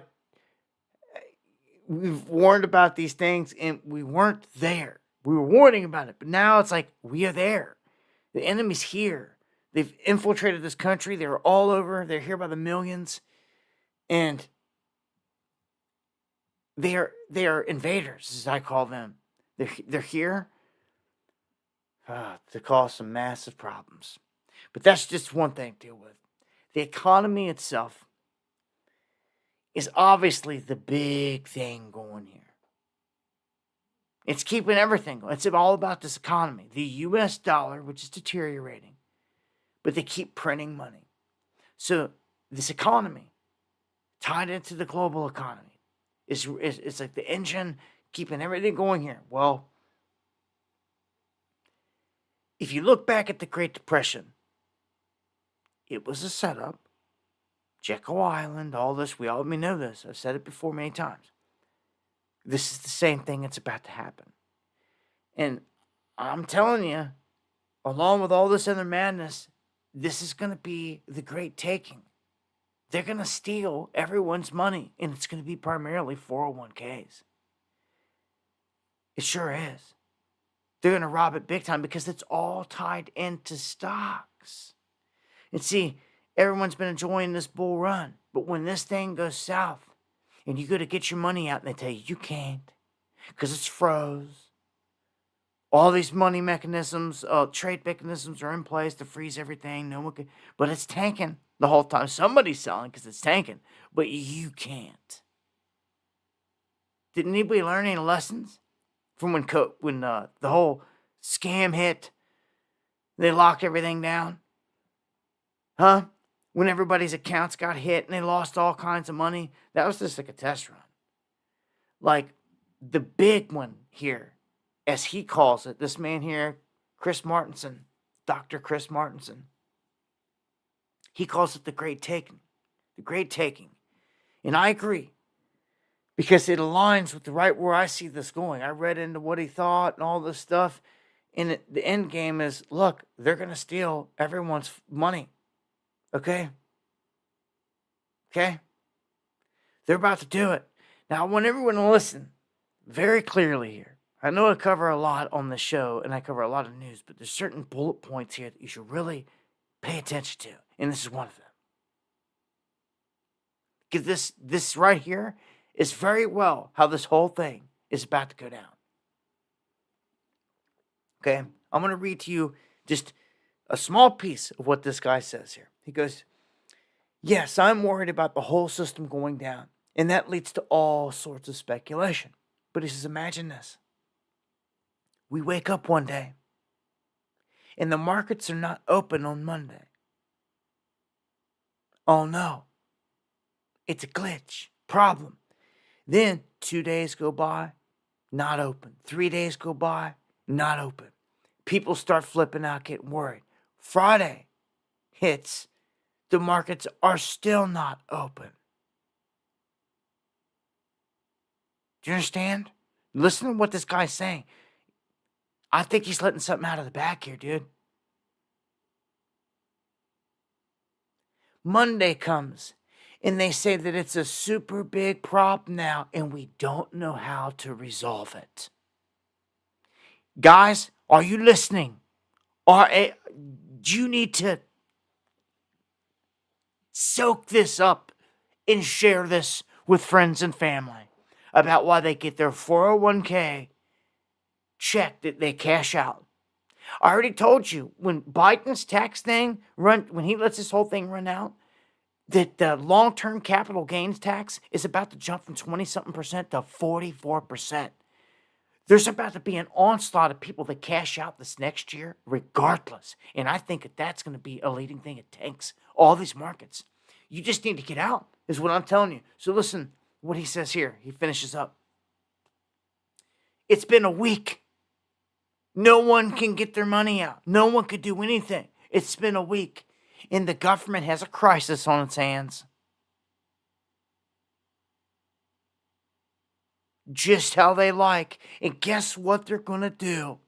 we've warned about these things and we weren't there. We were warning about it, but now it's like we are there. The enemy's here. They've infiltrated this country. They're all over. They're here by the millions. And they are invaders, as I call them. They're here to cause some massive problems. But that's just one thing to deal with. The economy itself is obviously the big thing going here. It's keeping everything going. It's all about this economy. The U.S. dollar, which is deteriorating, but they keep printing money. So this economy, tied into the global economy, it's like the engine keeping everything going here. Well, if you look back at the Great Depression, it was a setup. Jekyll Island, all this, we know this. I've said it before many times. This is the same thing that's about to happen. And I'm telling you, along with all this other madness, this is going to be the great taking. They're going to steal everyone's money, and it's going to be primarily 401ks. It sure is. They're going to rob it big time because it's all tied into stocks. And see, everyone's been enjoying this bull run, but when this thing goes south, and you go to get your money out, and they tell you, you can't, because it's froze. All these money mechanisms, trade mechanisms are in place to freeze everything. No one can, but it's tanking the whole time. Somebody's selling because it's tanking, but you can't. Did anybody learn any lessons from when the whole scam hit? They locked everything down? Huh? When everybody's accounts got hit and they lost all kinds of money, that was just like a test run. Like the big one here, as he calls it, this man here, Chris Martenson, Dr. Chris Martenson, he calls it the Great Taking. The Great Taking. And I agree, because it aligns with where I see this going. I read into what he thought and all this stuff. And the end game is, look, they're going to steal everyone's money. Okay? Okay? They're about to do it. Now, I want everyone to listen very clearly here. I know I cover a lot on the show, and I cover a lot of news, but there's certain bullet points here that you should really pay attention to, and this is one of them. Because this right here is very well how this whole thing is about to go down. Okay? I'm going to read to you just a small piece of what this guy says here. He goes, yes, I'm worried about the whole system going down, and that leads to all sorts of speculation. But he says, imagine this. We wake up one day, and the markets are not open on Monday. Oh no, it's a glitch, problem. Then 2 days go by, not open. 3 days go by, not open. People start flipping out, getting worried. Friday hits, the markets are still not open. Do you understand? Listen to what this guy's saying. I think he's letting something out of the bag here, dude. Monday comes, and they say that it's a super big problem now, and we don't know how to resolve it. Guys, are you listening? Do you need to soak this up and share this with friends and family about why they get their 401k check that they cash out. I already told you when Biden's tax thing when he lets this whole thing run out, that the long-term capital gains tax is about to jump from 20-something% to 44%. There's about to be an onslaught of people that cash out this next year regardless. And I think that's going to be a leading thing. It tanks all these markets. You just need to get out, is what I'm telling you. So listen what he says here. He finishes up. It's been a week. No one can get their money out. No one could do anything. It's been a week. And the government has a crisis on its hands. Just how they like. And guess what they're going to do?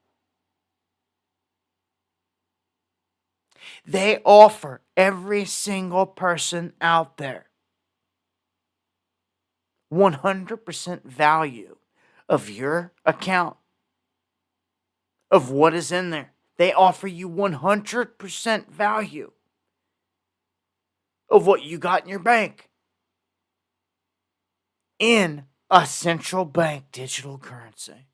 They offer every single person out there 100% value of your account, of what is in there. They offer you 100% value of what you got in your bank in a central bank digital currency.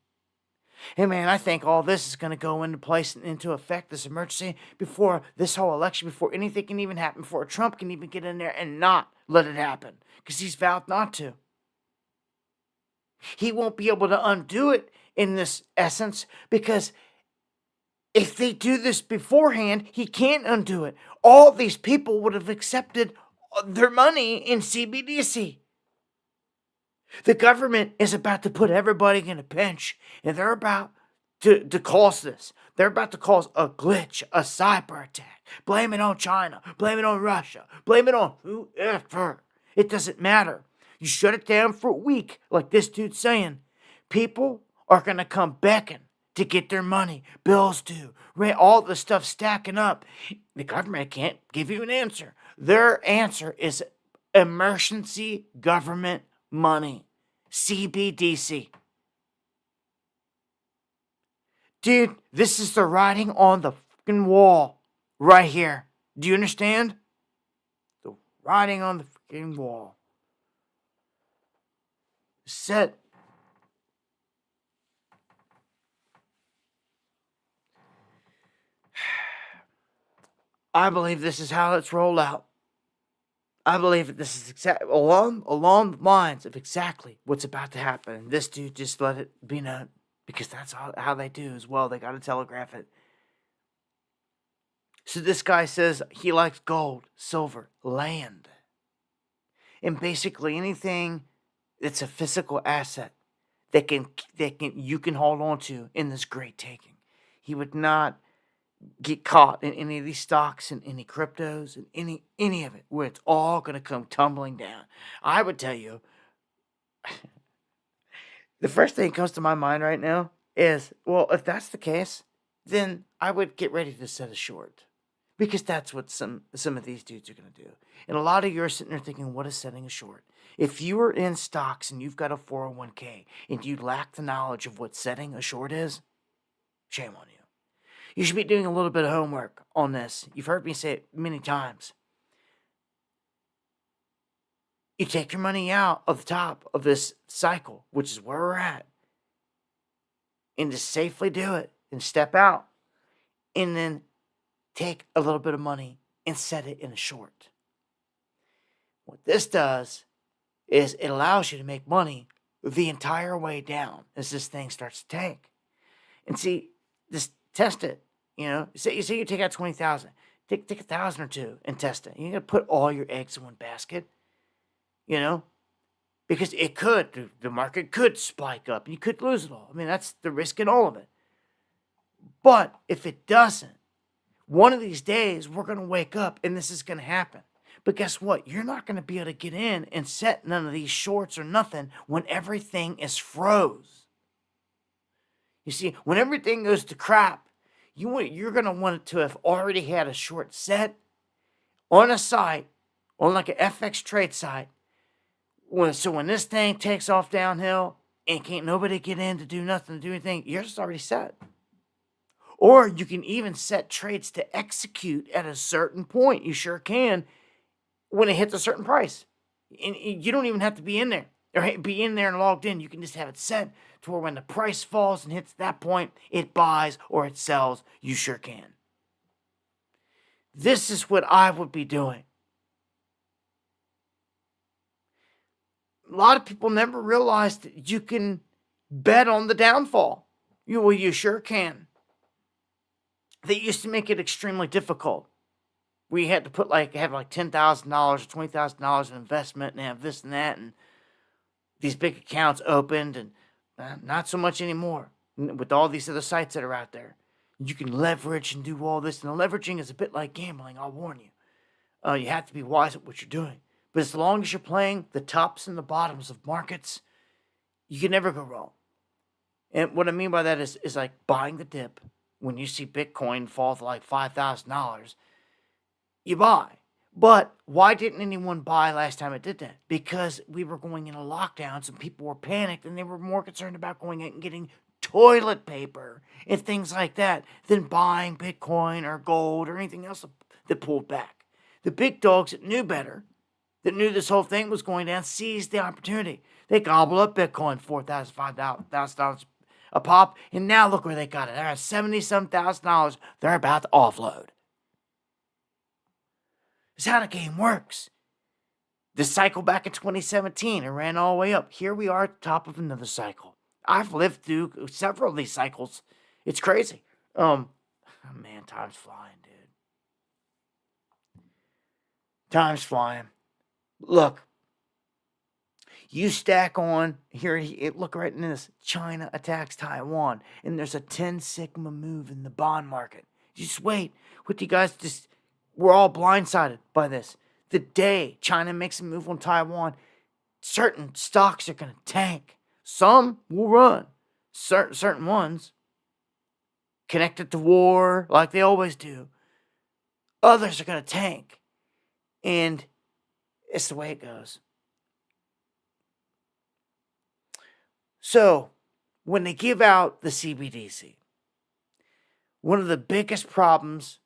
Hey man, I think all this is going to go into place and into effect, this emergency, before this whole election, before anything can even happen, before Trump can even get in there and not let it happen, because he's vowed not to. He won't be able to undo it in this essence, because if they do this beforehand, he can't undo it. All these people would have accepted their money in CBDC. The government is about to put everybody in a pinch, and they're about to cause this. They're about to cause a glitch, a cyber attack. Blame it on China. Blame it on Russia. Blame it on whoever. It doesn't matter. You shut it down for a week, like this dude's saying. People are going to come beckon to get their money. Bills due. All the stuff stacking up. The government can't give you an answer. Their answer is emergency government money. CBDC. Dude, this is the writing on the fucking wall. Right here. Do you understand? The writing on the fucking wall. Set. I believe this is how it's rolled out. I believe that this is along the lines of exactly what's about to happen. And this dude just let it be known, because that's how they do as well. They got to telegraph it. So this guy says he likes gold, silver, land, and basically anything that's a physical asset that you can hold on to in this great taking. He would not get caught in any of these stocks and any cryptos and any of it, where it's all going to come tumbling down. I would tell you, the first thing that comes to my mind right now is, well, if that's the case, then I would get ready to set a short, because that's what some of these dudes are going to do. And a lot of you are sitting there thinking, what is setting a short? If you are in stocks and you've got a 401k and you lack the knowledge of what setting a short is, shame on you. You should be doing a little bit of homework on this. You've heard me say it many times. You take your money out of the top of this cycle, which is where we're at, and just safely do it and step out, and then take a little bit of money and set it in a short. What this does is it allows you to make money the entire way down as this thing starts to tank. And see, just test it. Say you take out 20,000, take 1,000 or two and test it. You're gonna put all your eggs in one basket, because the market could spike up and you could lose it all. I mean, that's the risk in all of it. But if it doesn't, one of these days we're gonna wake up and this is gonna happen. But guess what? You're not gonna be able to get in and set none of these shorts or nothing when everything is froze. You see, when everything goes to crap, you're going to want it to have already had a short set on a site, on like an FX trade site. So when this thing takes off downhill and can't nobody get in to do nothing, to do anything, yours is already set. Or you can even set trades to execute at a certain point. You sure can, when it hits a certain price. And you don't even have to be in there or be in there and logged in. You can just have it set to where when the price falls and hits that point, it buys or it sells. You sure can. This is what I would be doing. A lot of people never realize that you can bet on the downfall. You sure can. They used to make it extremely difficult. We had to have $10,000 or $20,000 in investment and have this and that, and these big accounts opened, and not so much anymore with all these other sites that are out there. You can leverage and do all this, and the leveraging is a bit like gambling, I'll warn you. You have to be wise at what you're doing. But as long as you're playing the tops and the bottoms of markets, you can never go wrong. And what I mean by that is like buying the dip. When you see Bitcoin fall to like $5,000, you buy. But why didn't anyone buy last time it did that? Because we were going into lockdowns and people were panicked and they were more concerned about going out and getting toilet paper and things like that than buying Bitcoin or gold or anything else that pulled back. The big dogs that knew better, that knew this whole thing was going down, seized the opportunity. They gobbled up Bitcoin, $4,000, $5,000 a pop, and now look where they got it. They're at $70-some thousand they're about to offload. That's how the game works. The cycle back in 2017, it ran all the way up. Here we are at the top of another cycle. I've lived through several of these cycles. It's crazy. Man, time's flying, dude. Time's flying. Look, you stack on here. Look right in this. China attacks Taiwan, and there's a 10 sigma move in the bond market. Just wait. What do you guys just? We're all blindsided by this. The day China makes a move on Taiwan, certain stocks are going to tank. Some will run. Certain ones connected to war, like they always do. Others are going to tank, and it's the way it goes. So, when they give out the CBDC, one of the biggest problems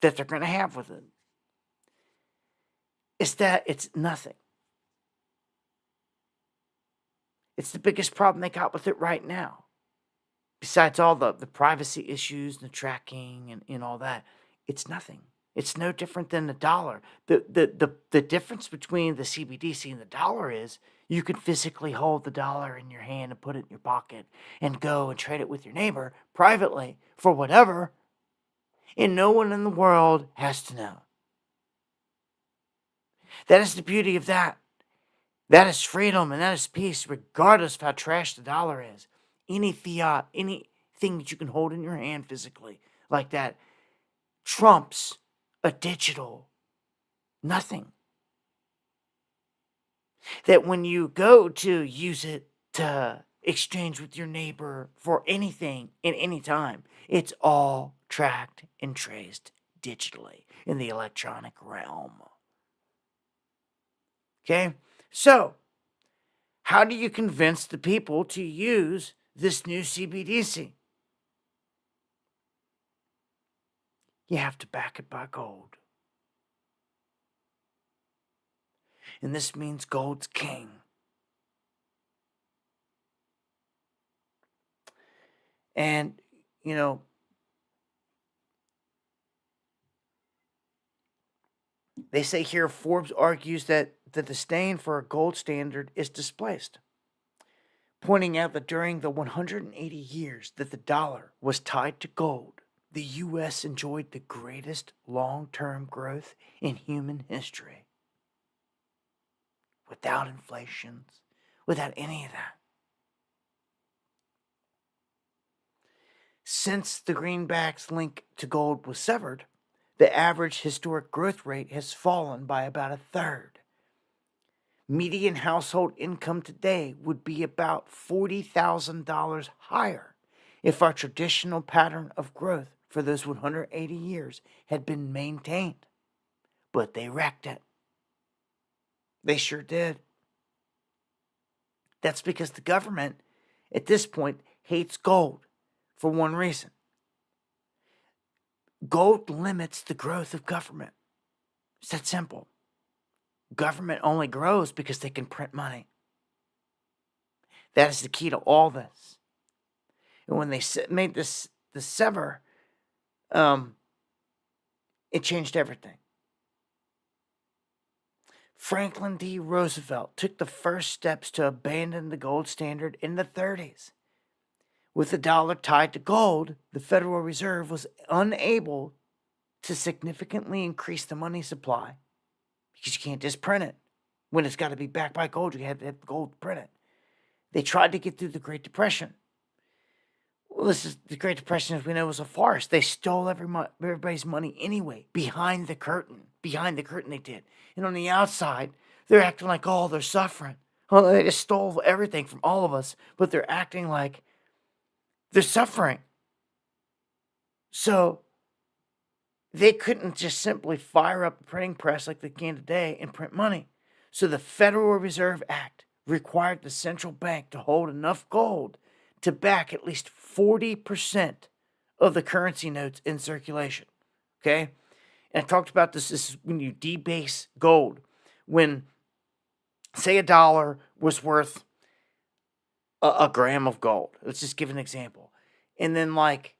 that they're going to have with it is that it's nothing. It's the biggest problem they got with it right now. Besides all the privacy issues, the tracking, and all that, it's nothing. It's no different than the dollar. The difference between the CBDC and the dollar is you can physically hold the dollar in your hand and put it in your pocket and go and trade it with your neighbor privately for whatever, and no one in the world has to know. That is the beauty of that. That is freedom and that is peace, regardless of how trash the dollar is. Any fiat, anything that you can hold in your hand physically like that trumps a digital nothing. That when you go to use it to exchange with your neighbor for anything in any time, it's all tracked and traced digitally in the electronic realm. Okay? So, how do you convince the people to use this new CBDC? You have to back it by gold. And this means gold's king. And, they say here Forbes argues that the disdain for a gold standard is displaced, pointing out that during the 180 years that the dollar was tied to gold, the U.S. enjoyed the greatest long-term growth in human history. Without inflations, without any of that. Since the greenback's link to gold was severed, the average historic growth rate has fallen by about a third. Median household income today would be about $40,000 higher if our traditional pattern of growth for those 180 years had been maintained. But they wrecked it. They sure did. That's because the government, at this point, hates gold for one reason. Gold limits the growth of government. It's that simple. Government only grows because they can print money. That is the key to all this. And when they made the sever, it changed everything. Franklin D. Roosevelt took the first steps to abandon the gold standard in the 30s. With the dollar tied to gold, the Federal Reserve was unable to significantly increase the money supply because you can't just print it. When it's got to be backed by gold, you have to have gold printed. They tried to get through the Great Depression. Well, the Great Depression, as we know, was a farce. They stole everybody's money anyway, behind the curtain. Behind the curtain they did. And on the outside, they're acting like, oh, they're suffering. Well, they just stole everything from all of us, but they're acting like they're suffering. So they couldn't just simply fire up a printing press like they can today and print money. So the Federal Reserve Act required the central bank to hold enough gold to back at least 40% of the currency notes in circulation. Okay? And I talked about this. This is when you debase gold. When, say, a dollar was worth a gram of gold. Let's just give an example. And then, like,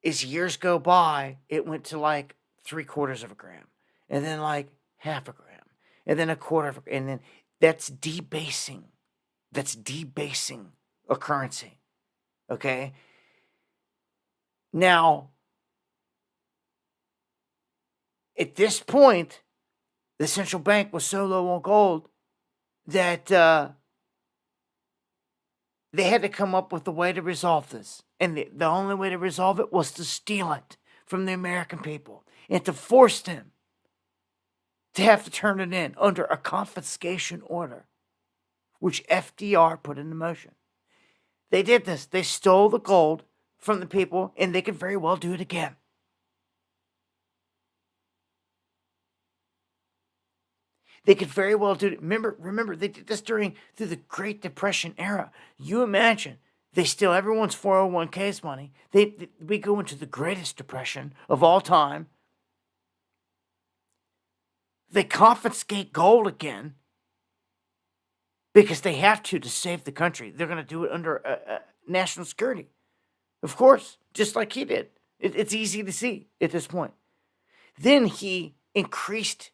as years go by, it went to, like, 3/4 of a gram. And then, like, half a gram. And then 1/4 of a gram. And then that's debasing. That's debasing a currency. Okay? Now, at this point, the central bank was so low on gold that they had to come up with a way to resolve this. And the only way to resolve it was to steal it from the American people and to force them to have to turn it in under a confiscation order, which FDR put into motion. They did this. They stole the gold from the people, and they could very well do it again. They could very well do it. Remember, they did this through the Great Depression era. You imagine, they steal everyone's 401k's money. We go into the greatest depression of all time. They confiscate gold again because they have to save the country. They're going to do it under national security. Of course, just like he did. It's easy to see at this point. Then he increased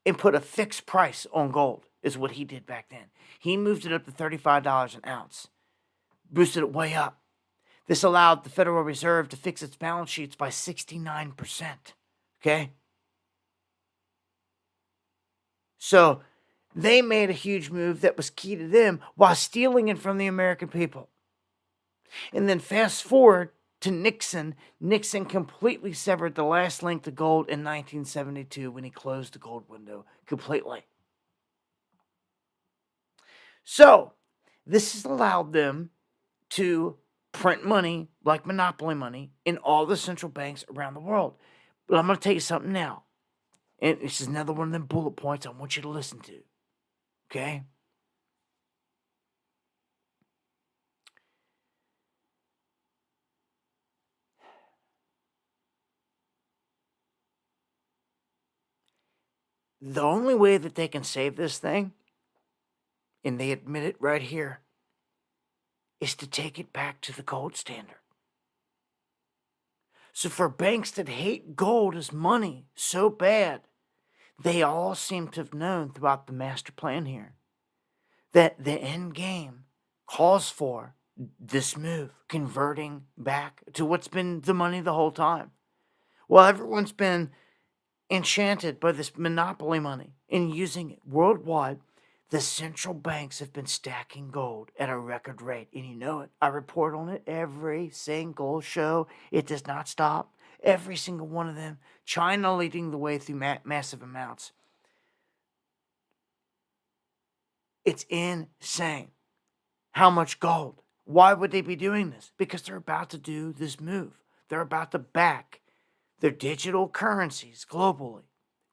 and put a fixed price on gold, is what he did back then. He moved it up to $35 an ounce, boosted it way up. This allowed the Federal Reserve to fix its balance sheets by 69%. Okay? So they made a huge move that was key to them while stealing it from the American people. And then fast forward to Nixon. Nixon completely severed the last link to gold in 1972 when he closed the gold window completely. So this has allowed them to print money like monopoly money in all the central banks around the world. But I'm going to tell you something now. And this is another one of them bullet points I want you to listen to. Okay? The only way that they can save this thing, and they admit it right here, is to take it back to the gold standard. So for banks that hate gold as money so bad, they all seem to have known throughout the master plan here that the end game calls for this move, converting back to what's been the money the whole time. Well, everyone's been enchanted by this monopoly money and using it worldwide. The central banks have been stacking gold at a record rate, and you know it. I report on it every single show. It does not stop. Every single one of them. China leading the way through massive amounts. It's insane. How much gold? Why would they be doing this? Because they're about to do this move. They're about to back their digital currencies globally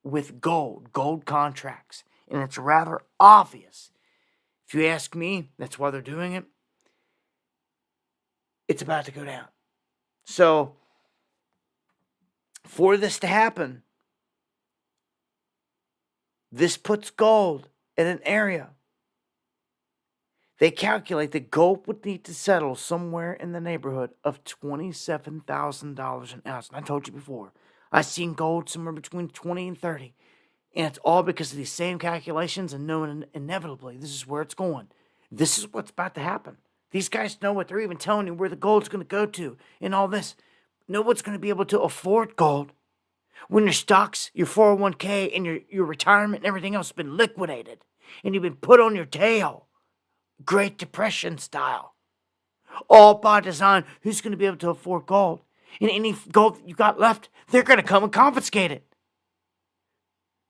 with gold contracts. And it's rather obvious. If you ask me, that's why they're doing it. It's about to go down. So, for this to happen, This puts gold in an area. They calculate that gold would need to settle somewhere in the neighborhood of $27,000 an ounce. And I told you before, I've seen gold somewhere between 20 and 30. And it's all because of these same calculations and knowing inevitably this is where it's going. This is what's about to happen. These guys know what they're even telling you where the gold's going to go to and all this. No one's going to be able to afford gold when your stocks, your 401k, and your retirement and everything else has been liquidated and you've been put on your tail. Great Depression style. All by design. Who's going to be able to afford gold? And any gold that you got left, they're going to come and confiscate it.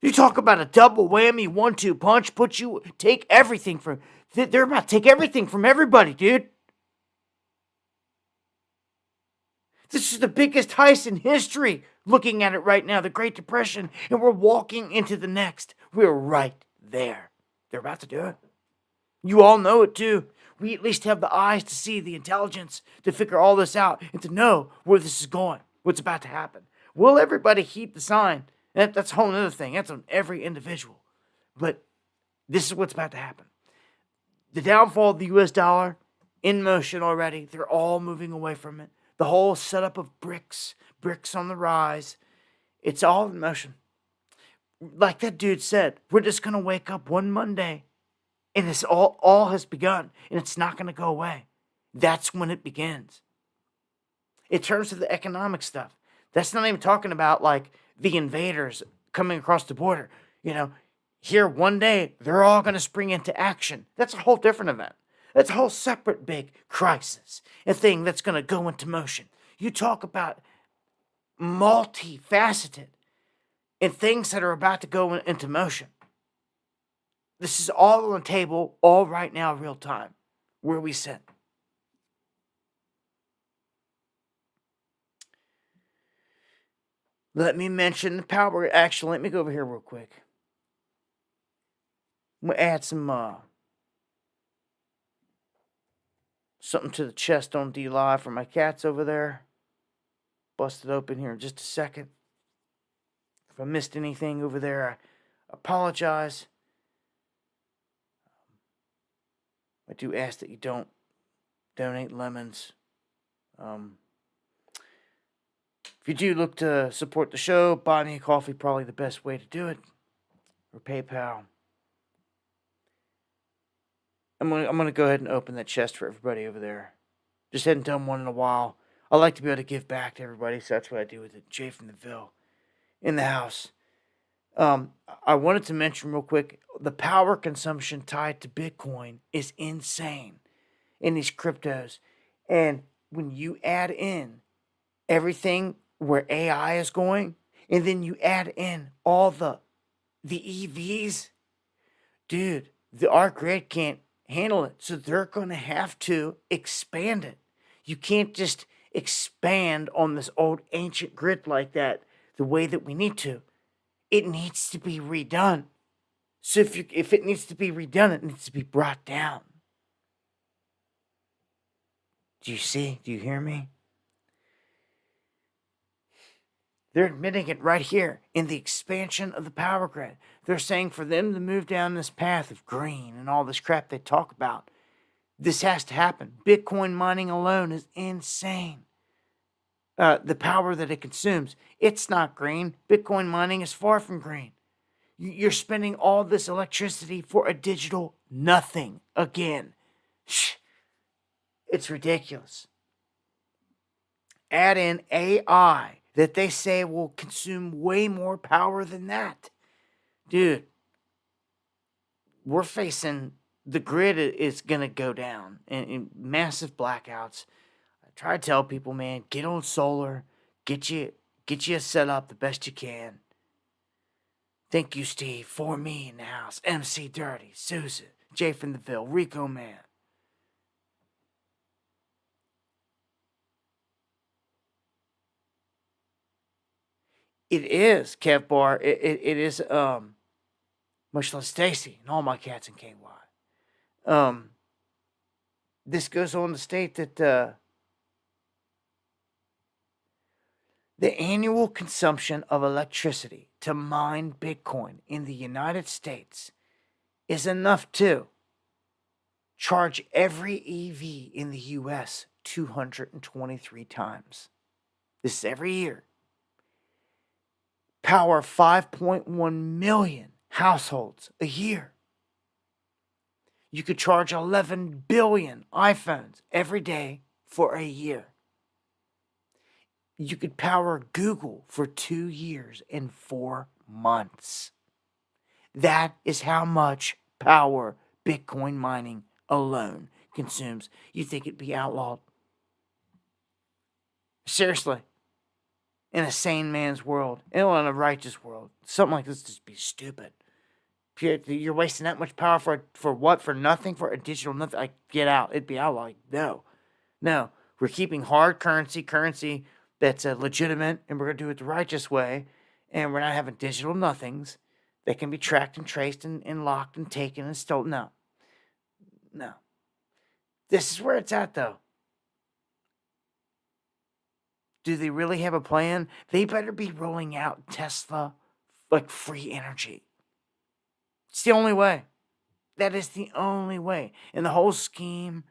You talk about a double whammy 1-2 punch, take everything from, they're about to take everything from everybody, dude. This is the biggest heist in history, looking at it right now, the Great Depression, and we're walking into the next. We're right there. They're about to do it. You all know it too. We at least have the eyes to see, the intelligence to figure all this out and to know where this is going, what's about to happen. Will everybody heed the sign? That's a whole other thing. That's on every individual. But this is what's about to happen. The downfall of the US dollar in motion already. They're all moving away from it. The whole setup of bricks on the rise. It's all in motion. Like that dude said, we're just going to wake up one Monday and it's all has begun and it's not going to go away. That's when it begins. In terms of the economic stuff, that's not even talking about like the invaders coming across the border. Here one day, they're all going to spring into action. That's a whole different event. That's a whole separate big crisis, a thing that's going to go into motion. You talk about multifaceted and things that are about to go into motion. This is all on the table, all right now, real time, where we sit. Let me mention the power. Actually, let me go over here real quick. I'm going to add some something to the chest on D-Live for my cats over there. Bust it open here in just a second. If I missed anything over there, I apologize. I do ask that you don't donate lemons. If you do look to support the show, buy me a coffee, probably the best way to do it. Or PayPal. I'm gonna go ahead and open that chest for everybody over there. Just hadn't done one in a while. I like to be able to give back to everybody, so that's what I do with it. Jay from the Ville in the house. I wanted to mention real quick, the power consumption tied to Bitcoin is insane in these cryptos. And when you add in everything where AI is going, and then you add in all the EVs, dude, our grid can't handle it. So they're going to have to expand it. You can't just expand on this old ancient grid like that the way that we need to. It needs to be redone. So if it needs to be redone, it needs to be brought down. Do you see? Do you hear me? They're admitting it right here in the expansion of the power grid. They're saying for them to move down this path of green and all this crap they talk about, this has to happen. Bitcoin mining alone is insane. The power that it consumes, it's not green. Bitcoin mining is far from green. You're spending all this electricity for a digital nothing again. It's ridiculous. Add in AI that they say will consume way more power than that. Dude, we're facing, the grid is going to go down in massive blackouts. I try to tell people, man, get on solar, get you set up the best you can. Thank you, Steve, for me in the house, MC Dirty, Susan, Jay from the Ville, Rico Man. It is, Kev Bar. It is much like Stacy and all my cats in KY. This goes on to state that The annual consumption of electricity to mine Bitcoin in the United States is enough to charge every EV in the US 223 times. This is every year. Power 5.1 million households a year. You could charge 11 billion iPhones every day for a year. You could power Google for 2 years and 4 months. That is how much power Bitcoin mining alone consumes. You think it'd be outlawed? Seriously. In a sane man's world, in a righteous world, something like this would just be stupid. You're wasting that much power for what? For nothing? For a digital nothing? Like, get out. It'd be outlawed. No. We're keeping hard currency that's legitimate, and we're going to do it the righteous way, and we're not having digital nothings that can be tracked and traced and locked and taken and stolen. No. This is where it's at, though. Do they really have a plan? They better be rolling out Tesla, like, free energy. It's the only way. That is the only way. And the whole scheme,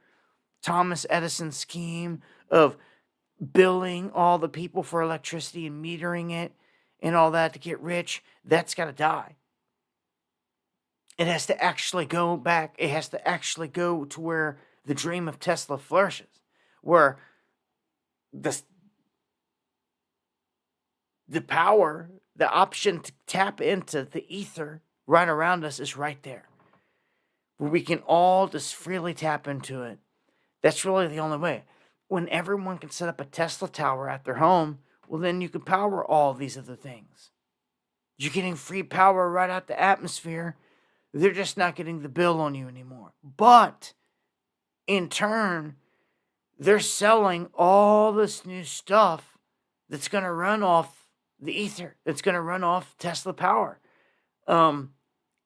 Thomas Edison's scheme of billing all the people for electricity and metering it and all that to get rich, that's got to die. It has to actually go back. It has to actually go to where the dream of Tesla flourishes, where the power, the option to tap into the ether right around us is right there, where we can all just freely tap into it. That's really the only way. When everyone can set up a Tesla tower at their home, well, then you can power all these other things. You're getting free power right out the atmosphere. They're just not getting the bill on you anymore. But in turn, they're selling all this new stuff that's going to run off the ether, that's going to run off Tesla power. And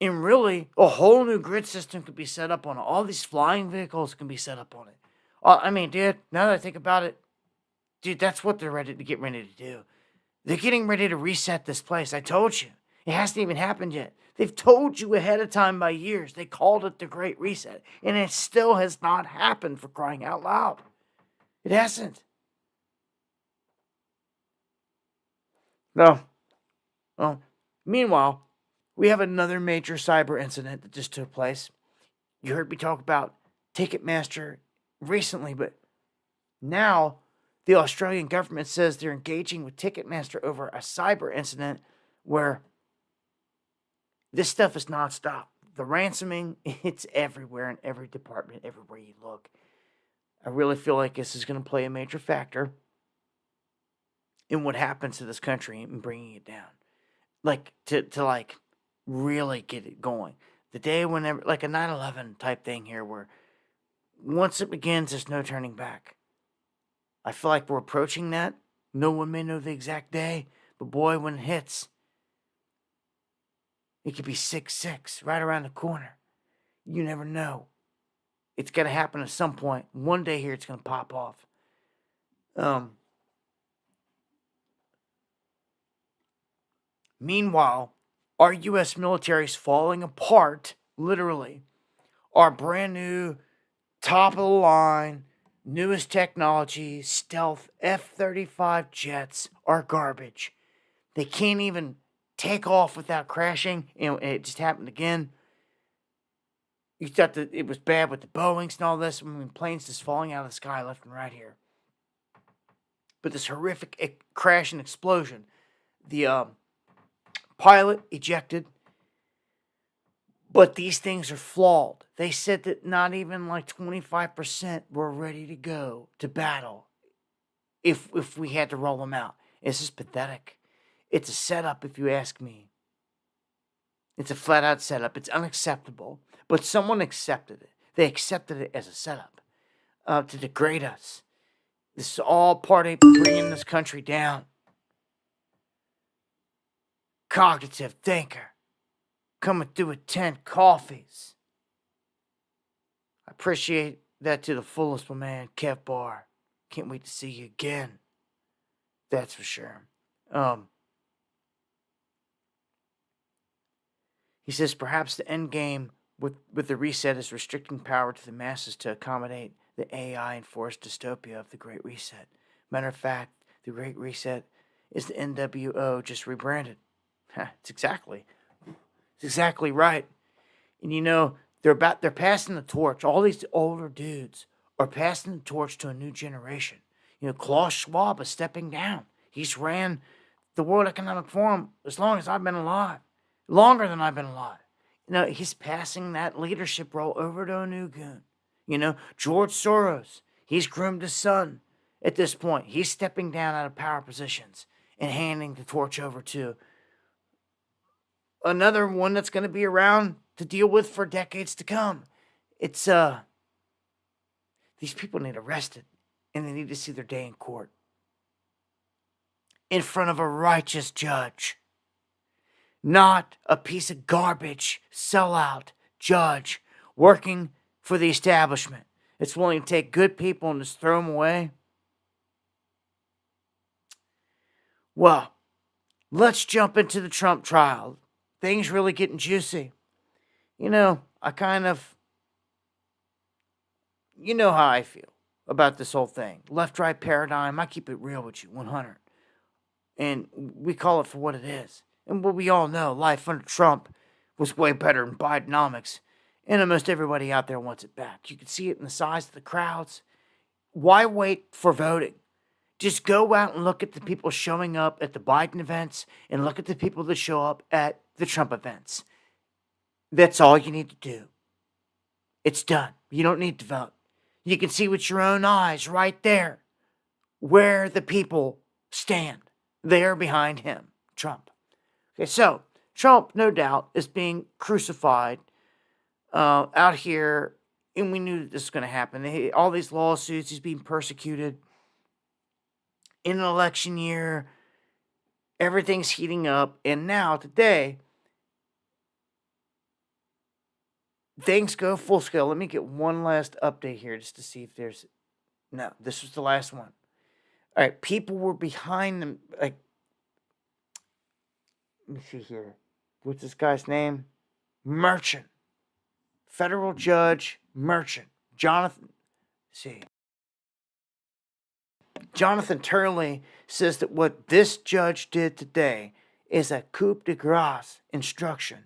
really, a whole new grid system could be set up on it. All these flying vehicles can be set up on it. I mean, dude, now that I think about it, dude, that's what they're ready to do. They're getting ready to reset this place. I told you. It hasn't even happened yet. They've told you ahead of time by years. They called it the Great Reset. And it still has not happened, for crying out loud. It hasn't. No. Well, meanwhile, we have another major cyber incident that just took place. You heard me talk about Ticketmaster recently, but now the Australian government says they're engaging with Ticketmaster over a cyber incident where this stuff is nonstop. The ransoming, it's everywhere in every department, everywhere you look. I really feel like this is going to play a major factor in what happens to this country and bringing it down. Like, to like, really get it going. The day whenever, like a 9/11 type thing here, where once it begins, there's no turning back. I feel like we're approaching that. No one may know the exact day, but boy, when it hits, it could be 6/6 right around the corner. You never know. It's going to happen at some point. One day here, it's going to pop off. Meanwhile, our U.S. military is falling apart, literally. Our brand new, top of the line, newest technology, stealth F-35 jets are garbage. They can't even take off without crashing. It just happened again. You thought that it was bad with the Boeings and all this. I mean, planes just falling out of the sky left and right here. But this horrific crash and explosion. The pilot ejected. But these things are flawed. They said that not even like 25% were ready to go to battle if we had to roll them out. This is pathetic. It's a setup, if you ask me. It's a flat-out setup. It's unacceptable. But someone accepted it. They accepted it as a setup to degrade us. This is all part of bringing this country down. Cognitive thinker. Coming through with 10 coffees. I appreciate that to the fullest, my man, Kev Barr. Can't wait to see you again. That's for sure. Um, he says perhaps the end game with the reset is restricting power to the masses to accommodate the AI enforced dystopia of the Great Reset. Matter of fact, the Great Reset is the NWO just rebranded. It's exactly right. And you know, they're passing the torch. All these older dudes are passing the torch to a new generation. You know, Klaus Schwab is stepping down. He's ran the World Economic Forum as long as I've been alive, longer than I've been alive. You know, he's passing that leadership role over to a new goon. You know, George Soros, he's groomed his son at this point. He's stepping down out of power positions and handing the torch over to another one that's going to be around to deal with for decades to come. It's these people need arrested and they need to see their day in court in front of a righteous judge, not a piece of garbage sellout judge working for the establishment. It's willing to take good people and just throw them away. Well, let's jump into the Trump trial. Things really getting juicy. You know, you know how I feel about this whole thing. Left-right paradigm, I keep it real with you, 100. And we call it for what it is. And what we all know, life under Trump was way better than Bidenomics. And almost everybody out there wants it back. You can see it in the size of the crowds. Why wait for voting? Just go out and look at the people showing up at the Biden events and look at the people that show up at the Trump events. That's all you need to do. It's done. You don't need to vote. You can see with your own eyes right there where the people stand. They are behind him, Trump. Okay, so Trump, no doubt, is being crucified out here, and we knew that this was going to happen. All these lawsuits, he's being persecuted. In an election year, everything's heating up, and now, today, things go full scale. Let me get one last update here just to see if there's... No, this was the last one. All right, people were behind them. Like, let me see here. What's this guy's name? Merchant. Federal Judge Merchant. Jonathan Turley says that what this judge did today is a coup de grace instruction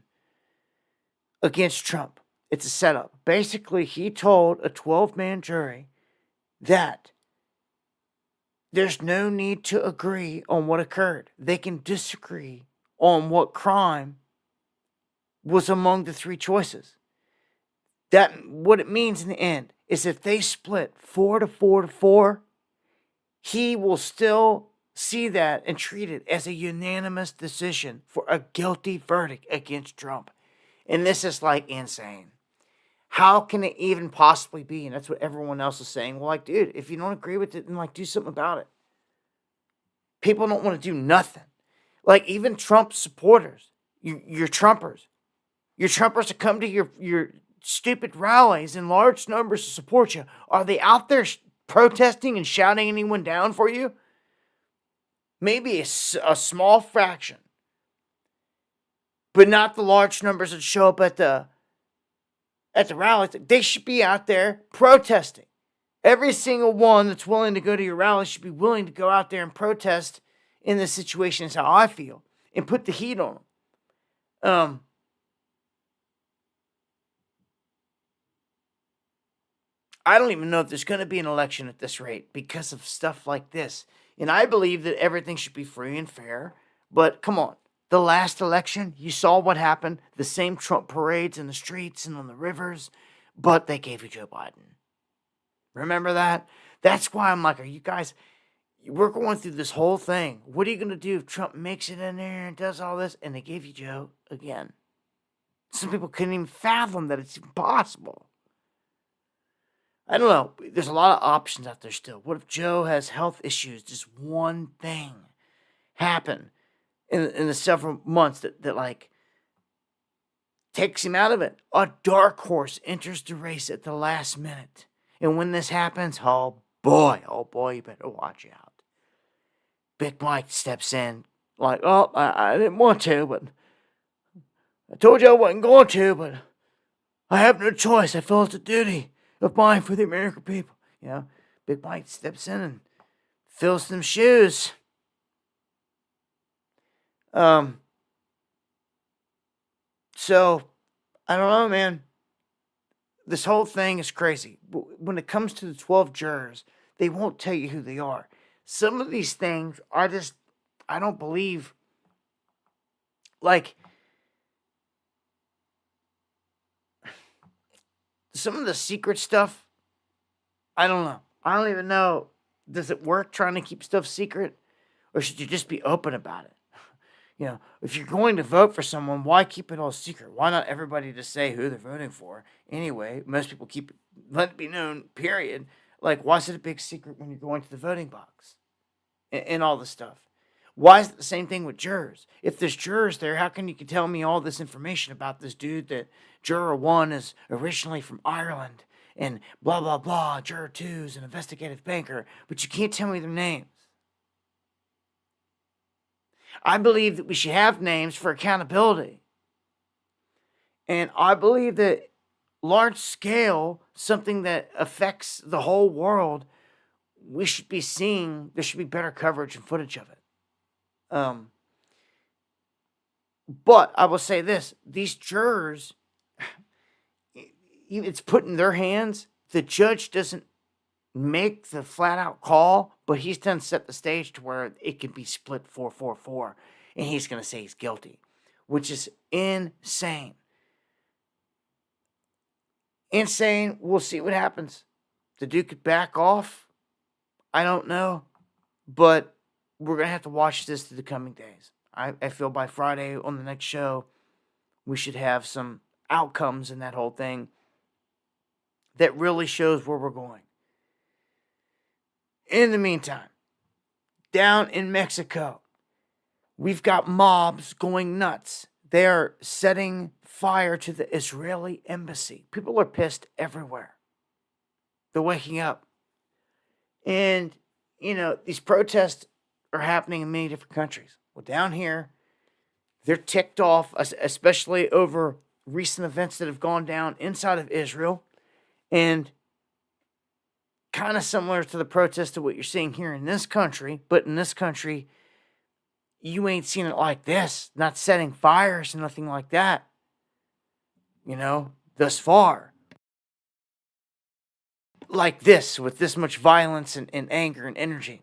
against Trump. It's a setup. Basically, he told a 12-man jury that there's no need to agree on what occurred. They can disagree on what crime was among the three choices. That what it means in the end is if they split 4-4-4, he will still see that and treat it as a unanimous decision for a guilty verdict against Trump. And this is like insane. How can it even possibly be? And that's what everyone else is saying. Well, like, dude, if you don't agree with it, then like do something about it. People don't want to do nothing. Like even Trump supporters, you're Trumpers. Your Trumpers to come to your stupid rallies in large numbers to support you. Are they out there protesting and shouting anyone down for you? Maybe a small fraction. But not the large numbers that show up at the rallies. They should be out there protesting. Every single one that's willing to go to your rally should be willing to go out there and protest in this situation, is how I feel. And put the heat on them. I don't even know if there's going to be an election at this rate because of stuff like this. And I believe that everything should be free and fair. But come on. The last election, you saw what happened. The same Trump parades in the streets and on the rivers. But they gave you Joe Biden. Remember that? That's why I'm like, are you guys... We're going through this whole thing. What are you going to do if Trump makes it in there and does all this? And they gave you Joe again. Some people couldn't even fathom that it's possible. I don't know. There's a lot of options out there still. What if Joe has health issues? Just one thing happen in the several months that like takes him out of it. A dark horse enters the race at the last minute. And when this happens, oh boy, you better watch out. Big Mike steps in, Like, oh, I didn't want to, but I told you I wasn't going to, but I have no choice. I feel it's a duty of mine for the American people. You know, Big Mike steps in and fills them shoes. So, I don't know, man. This whole thing is crazy. When it comes to the 12 jurors, they won't tell you who they are. Some of these things, I don't believe. Like, some of the secret stuff, I don't know. I don't even know. Does it work trying to keep stuff secret? Or should you just be open about it? You know, if you're going to vote for someone, why keep it all secret? Why not everybody just say who they're voting for? Anyway, most people let it be known, period. Like, why is it a big secret when you're going to the voting box? And all this stuff. Why is it the same thing with jurors? If there's jurors there, how can you tell me all this information about this dude that juror 1 is originally from Ireland and blah, blah, blah, juror 2 is an investigative banker, but you can't tell me their names? I believe that we should have names for accountability. And I believe that large scale, something that affects the whole world, we should be seeing, there should be better coverage and footage of it. But I will say this, these jurors, it's put in their hands. The judge doesn't make the flat out call, but he's done set the stage to where it can be split 4-4-4, and he's going to say he's guilty, which is insane. Insane. We'll see what happens. The dude could back off. I don't know, but we're going to have to watch this through the coming days. I feel by Friday on the next show, we should have some outcomes in that whole thing that really shows where we're going. In the meantime, down in Mexico, we've got mobs going nuts. They are setting fire to the Israeli embassy. People are pissed everywhere. They're waking up. And, you know, these protests are happening in many different countries. Well, down here, they're ticked off, especially over recent events that have gone down inside of Israel. And kind of similar to the protest of what you're seeing here in this country. But in this country, you ain't seen it like this. Not setting fires and nothing like that. You know, thus far. Like this, with this much violence and anger and energy.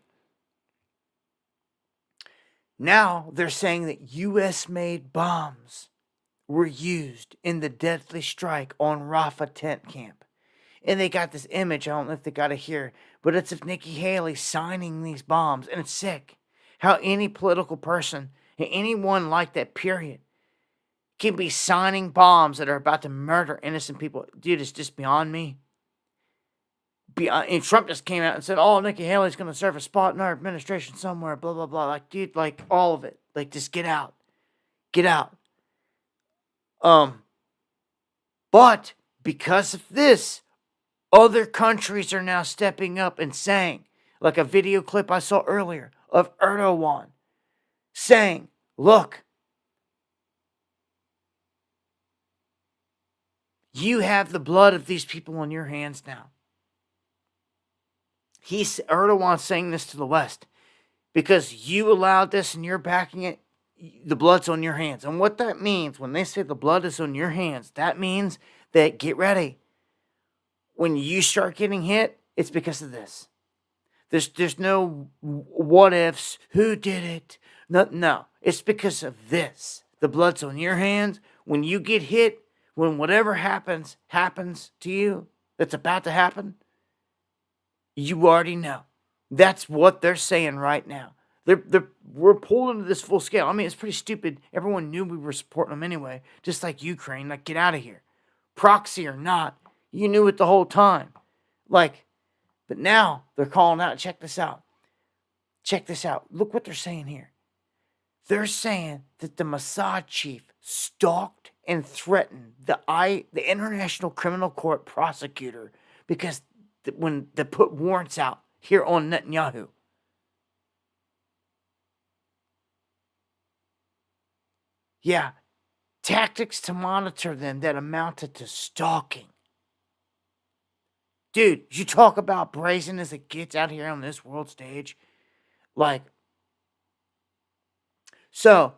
Now they're saying that U.S.-made bombs were used in the deadly strike on Rafah tent camp. And they got this image, I don't know if they got it here, but it's of Nikki Haley signing these bombs. And it's sick. How any political person, anyone like that, period, can be signing bombs that are about to murder innocent people. Dude, it's just beyond me. And Trump just came out and said, oh, Nikki Haley's going to serve a spot in our administration somewhere, blah, blah, blah. Like, dude, like, all of it. Like, just get out. Get out. But because of this, other countries are now stepping up and saying, like a video clip I saw earlier of Erdogan saying, look, you have the blood of these people on your hands now. Erdogan's saying this to the West. Because you allowed this and you're backing it, the blood's on your hands. And what that means, when they say the blood is on your hands, that means that, get ready, when you start getting hit, it's because of this. There's no what ifs, who did it? No, it's because of this. The blood's on your hands. When you get hit, when whatever happens to you, that's about to happen, you already know. That's what they're saying right now. We're pulled into this full scale. I mean, it's pretty stupid. Everyone knew we were supporting them anyway. Just like Ukraine. Like, get out of here. Proxy or not, you knew it the whole time. Like, but now they're calling out. Check this out. Check this out. Look what they're saying here. They're saying that the Mossad chief stalked and threatened the International Criminal Court prosecutor because when they put warrants out here on Netanyahu. Yeah, tactics to monitor them that amounted to stalking. Dude, you talk about brazen as it gets out here on this world stage. Like, so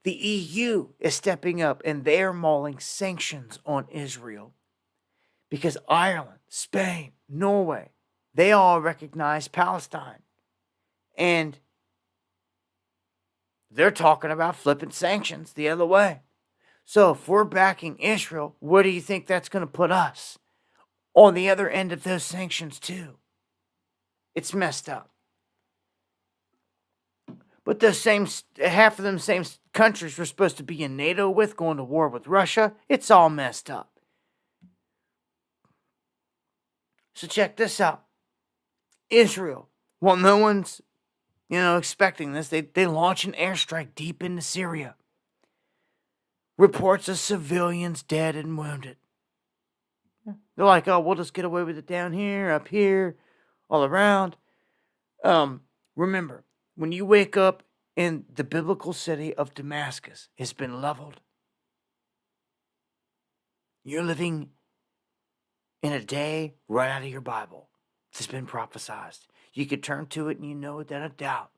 the EU is stepping up and they're mauling sanctions on Israel because Ireland, Spain, Norway, they all recognize Palestine. And they're talking about flipping sanctions the other way. So if we're backing Israel, where do you think that's going to put us? On the other end of those sanctions too. It's messed up. But those same, half of them same countries we're supposed to be in NATO with, going to war with Russia, it's all messed up. So check this out. Israel, well, no one's, expecting this. They launch an airstrike deep into Syria. Reports of civilians dead and wounded. They're like, oh, we'll just get away with it down here, up here, all around. Remember, when you wake up in the biblical city of Damascus, it's been leveled. You're living in a day right out of your Bible. It's been prophesied. You could turn to it and you know without a doubt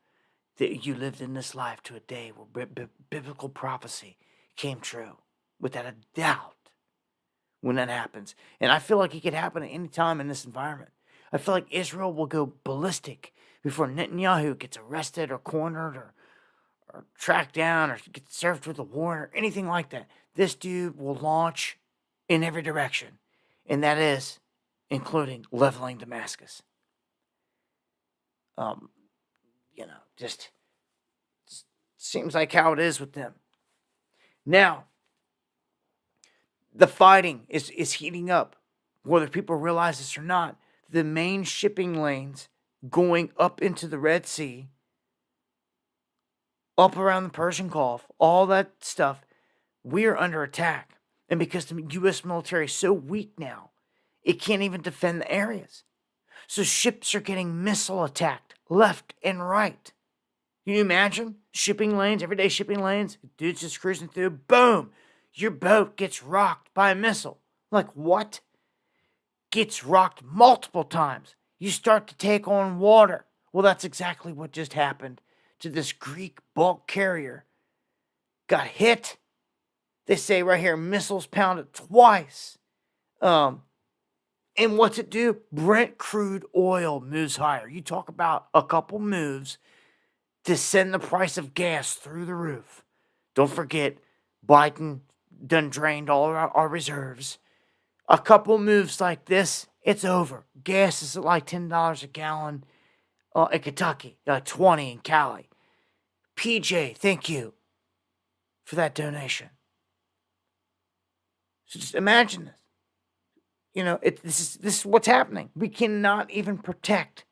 that you lived in this life to a day where biblical prophecy came true. Without a doubt. When that happens. And I feel like it could happen at any time in this environment. I feel like Israel will go ballistic before Netanyahu gets arrested or cornered or tracked down or gets served with a warrant or anything like that. This dude will launch in every direction. And that is including leveling Damascus. Just seems like how it is with them. Now, the fighting is heating up. Whether people realize this or not, the main shipping lanes going up into the Red Sea, up around the Persian Gulf, all that stuff, we are under attack. And because the U.S. military is so weak now, it can't even defend the areas. So ships are getting missile attacked left and right. Can you imagine? Shipping lanes, everyday shipping lanes, dude's just cruising through, boom, your boat gets rocked by a missile. Like what? Gets rocked multiple times. You start to take on water. Well, that's exactly what just happened to this Greek bulk carrier. Got hit. They say right here, missiles pounded twice. And what's it do? Brent crude oil moves higher. You talk about a couple moves to send the price of gas through the roof. Don't forget, Biden done drained all our reserves. A couple moves like this, it's over. Gas is at like $10 a gallon in Kentucky, like $20 in Cali. PJ, thank you for that donation. So just imagine this. This is what's happening. We cannot even protect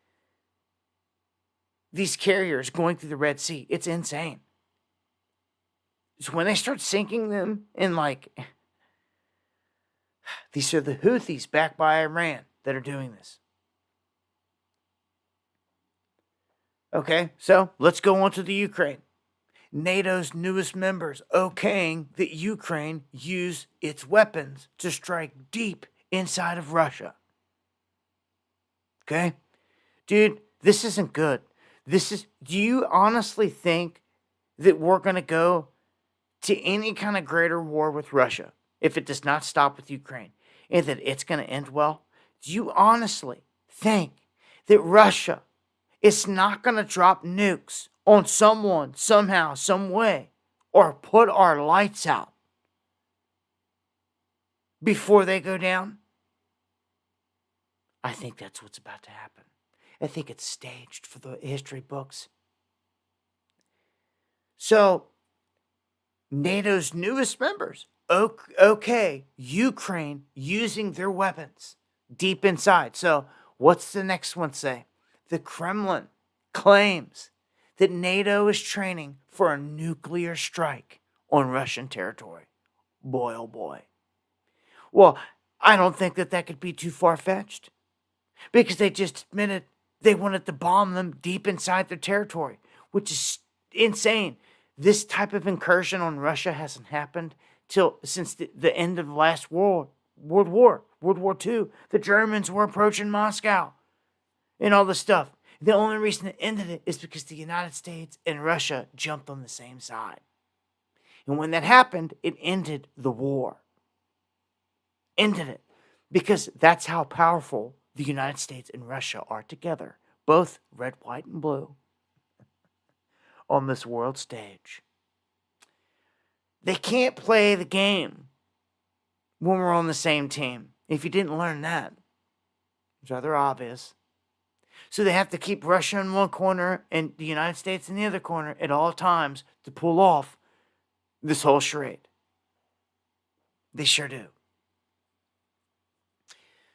these carriers going through the Red Sea. It's insane. So when they start sinking them in these are the Houthis backed by Iran that are doing this. Okay, so let's go on to the Ukraine. NATO's newest members okaying that Ukraine use its weapons to strike deep inside of Russia. Okay? Dude, this isn't good. Do you honestly think that we're going to go to any kind of greater war with Russia if it does not stop with Ukraine and that it's going to end well? Do you honestly think that Russia is not going to drop nukes on someone, somehow, some way, or put our lights out before they go down? I think that's what's about to happen. I think it's staged for the history books. So, NATO's newest members, okay, Ukraine using their weapons deep inside. So, what's the next one say? The Kremlin claims that NATO is training for a nuclear strike on Russian territory. Boy, oh boy. Well, I don't think that could be too far-fetched because they just admitted they wanted to bomb them deep inside their territory, which is insane. This type of incursion on Russia hasn't happened since the end of the last World War, World War II. The Germans were approaching Moscow and all this stuff. The only reason it ended it is because the United States and Russia jumped on the same side. And when that happened, it ended the war. Ended it. Because that's how powerful the United States and Russia are together. Both red, white, and blue on this world stage. They can't play the game when we're on the same team. If you didn't learn that, it's rather obvious. So they have to keep Russia in one corner and the United States in the other corner at all times to pull off this whole charade. They sure do.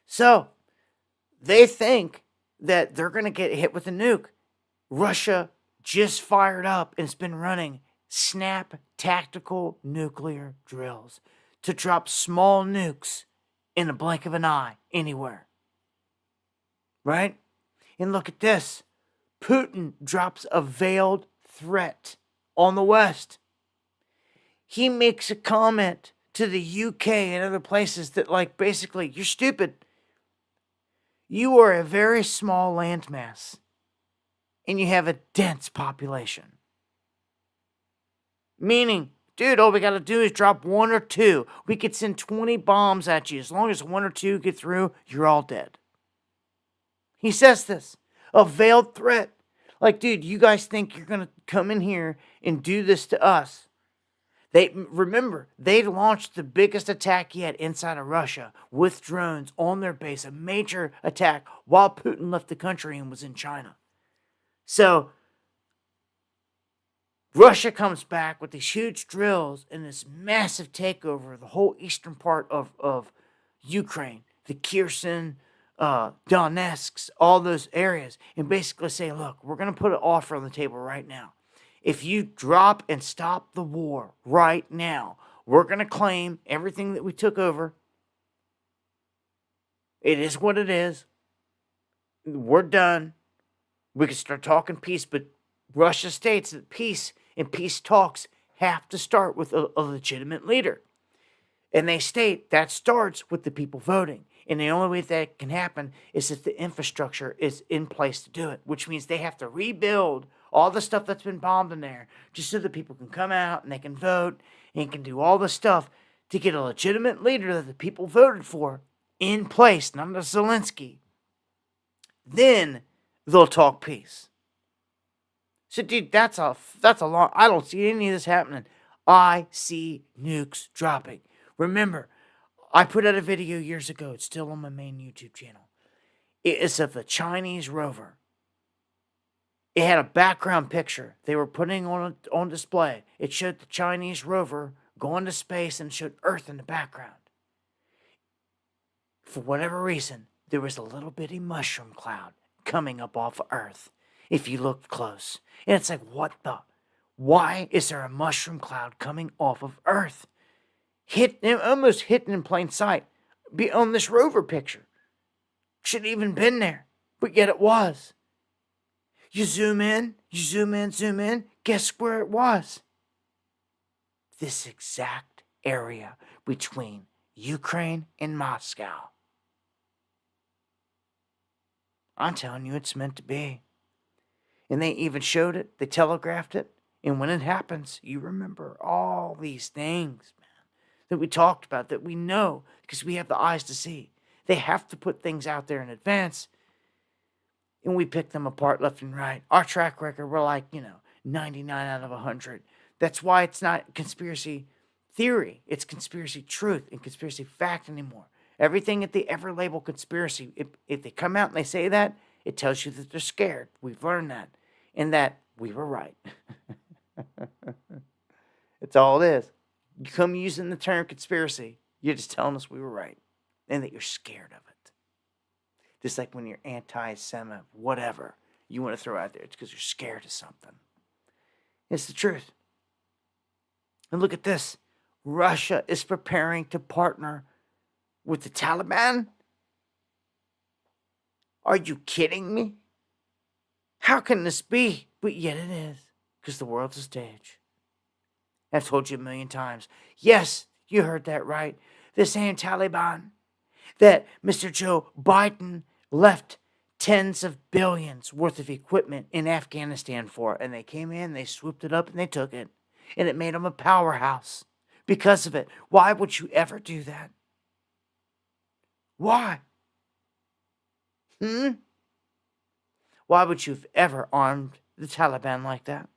So they think that they're going to get hit with a nuke. Russia just fired up and it's been running snap tactical nuclear drills to drop small nukes in a blink of an eye anywhere. Right? And look at this. Putin drops a veiled threat on the West. He makes a comment to the UK and other places that, like, basically, you're stupid. You are a very small landmass, and you have a dense population. Meaning, dude, all we got to do is drop one or two. We could send 20 bombs at you. As long as one or two get through, you're all dead. He says this. A veiled threat. Like, dude, you guys think you're going to come in here and do this to us. Remember, they launched the biggest attack yet inside of Russia with drones on their base, a major attack while Putin left the country and was in China. So, Russia comes back with these huge drills and this massive takeover of the whole eastern part of Ukraine, the Kherson, Donetsk, all those areas, and basically say, look, we're going to put an offer on the table right now. If you drop and stop the war right now, we're going to claim everything that we took over. It is what it is. We're done. We can start talking peace, but Russia states that peace and peace talks have to start with a legitimate leader. And they state that starts with the people voting. And the only way that can happen is if the infrastructure is in place to do it, which means they have to rebuild all the stuff that's been bombed in there just so that people can come out and they can vote and can do all the stuff to get a legitimate leader that the people voted for in place, not a Zelensky. Then they'll talk peace. So, dude, that's a long... I don't see any of this happening. I see nukes dropping. Remember, I put out a video years ago. It's still on my main YouTube channel. It is of the Chinese rover. It had a background picture they were putting on display. It showed the Chinese rover going to space and showed Earth in the background. For whatever reason, there was a little bitty mushroom cloud coming up off of Earth if you looked close. And it's like, what the? Why is there a mushroom cloud coming off of Earth? Almost hidden in plain sight. Be on this rover picture. Shouldn't even been there, but yet it was. You zoom in, zoom in. Guess where it was? This exact area between Ukraine and Moscow. I'm telling you, it's meant to be. And they even showed it. They telegraphed it. And when it happens, you remember all these things, man, that we talked about, that we know because we have the eyes to see. They have to put things out there in advance. And we pick them apart left and right. Our track record, we're like, 99 out of 100. That's why it's not conspiracy theory. It's conspiracy truth and conspiracy fact anymore. Everything that they ever label conspiracy, if they come out and they say that, it tells you that they're scared. We've learned that. And that we were right. It's all it is. You come using the term conspiracy, you're just telling us we were right. And that you're scared of it. Just like when you're anti-Semitic, whatever you want to throw out there, it's because you're scared of something. It's the truth. And look at this. Russia is preparing to partner with the Taliban? Are you kidding me? How can this be? But yet it is, because the world's a stage. I've told you a million times. Yes, you heard that right. The same Taliban that Mr. Joe Biden left tens of billions worth of equipment in Afghanistan for. And they came in, they swooped it up, and they took it. And it made them a powerhouse because of it. Why would you ever do that? Why? Why would you have ever armed the Taliban like that?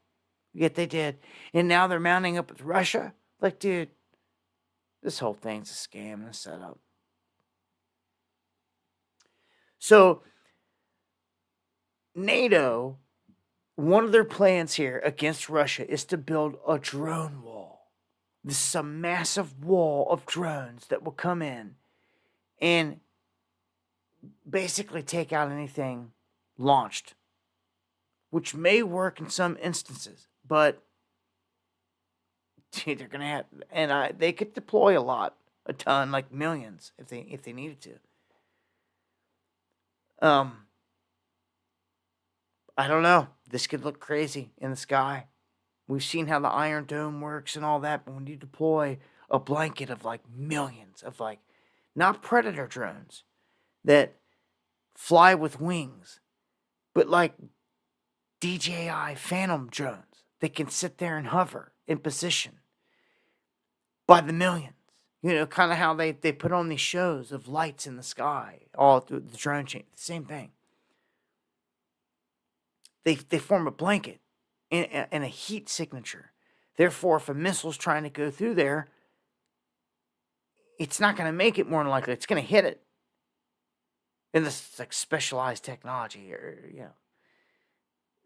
Yet they did. And now they're mounting up with Russia? Like, dude, this whole thing's a scam and a setup. So, NATO, one of their plans here against Russia is to build a drone wall. This is a massive wall of drones that will come in and basically take out anything launched, which may work in some instances, but they're gonna have, and they could deploy a ton, like millions, if they needed to. I don't know. This could look crazy in the sky. We've seen how the Iron Dome works and all that, but when you deploy a blanket of like millions of like, not predator drones that fly with wings, but like DJI Phantom drones that can sit there and hover in position by the millions. You know, kind of how they put on these shows of lights in the sky all through the drone chain. Same thing. They form a blanket and a heat signature. Therefore, if a missile's trying to go through there, it's not going to make it more than likely. It's going to hit it. And this is like specialized technology,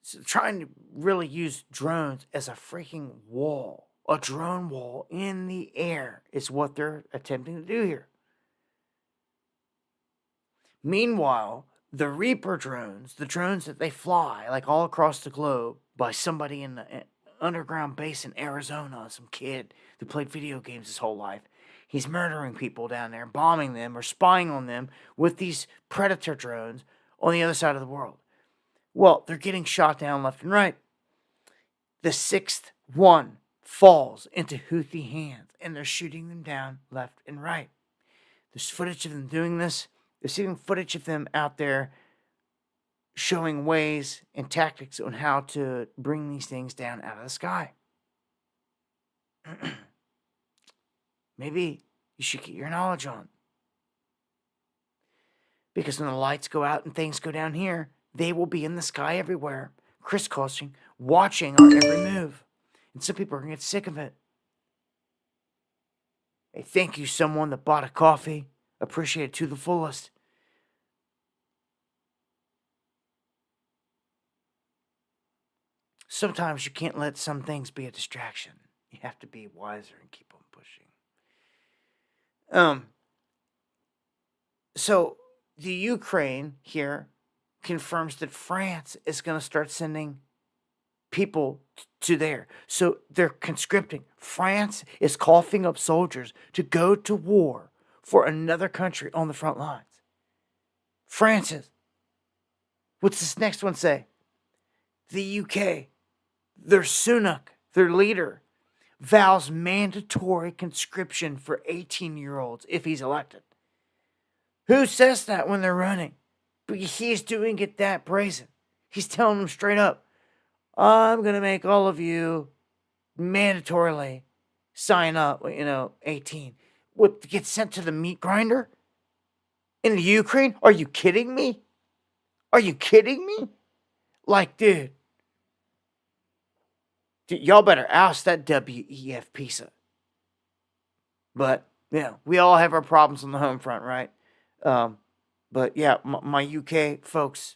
so trying to really use drones as a freaking wall. A drone wall in the air is what they're attempting to do here. Meanwhile, the Reaper drones, the drones that they fly like all across the globe by somebody in the underground base in Arizona, some kid who played video games his whole life. He's murdering people down there, bombing them or spying on them with these Predator drones on the other side of the world. Well, they're getting shot down left and right. The sixth one falls into Houthi hands, and they're shooting them down left and right. There's footage of them doing this. There's even footage of them out there showing ways and tactics on how to bring these things down out of the sky. Maybe you should get your knowledge on. Because when the lights go out and things go down here, they will be in the sky everywhere, crisscrossing, watching our every move. And some people are going to get sick of it. Hey, thank you, someone that bought a coffee. Appreciate it to the fullest. Sometimes you can't let some things be a distraction. You have to be wiser and keep on pushing. So the Ukraine here confirms that France is going to start sending people to there. So they're conscripting. France is coughing up soldiers to go to war for another country on the front lines. France is. What's this next one say? The UK, their Sunak, their leader, vows mandatory conscription for 18-year-olds if he's elected. Who says that when they're running? But he's doing it that brazen. He's telling them straight up, I'm going to make all of you mandatorily sign up, 18. What, to get sent to the meat grinder? In the Ukraine? Are you kidding me? Are you kidding me? Like, dude, y'all better oust that WEF piece of. But, we all have our problems on the home front, right? But yeah, my UK folks,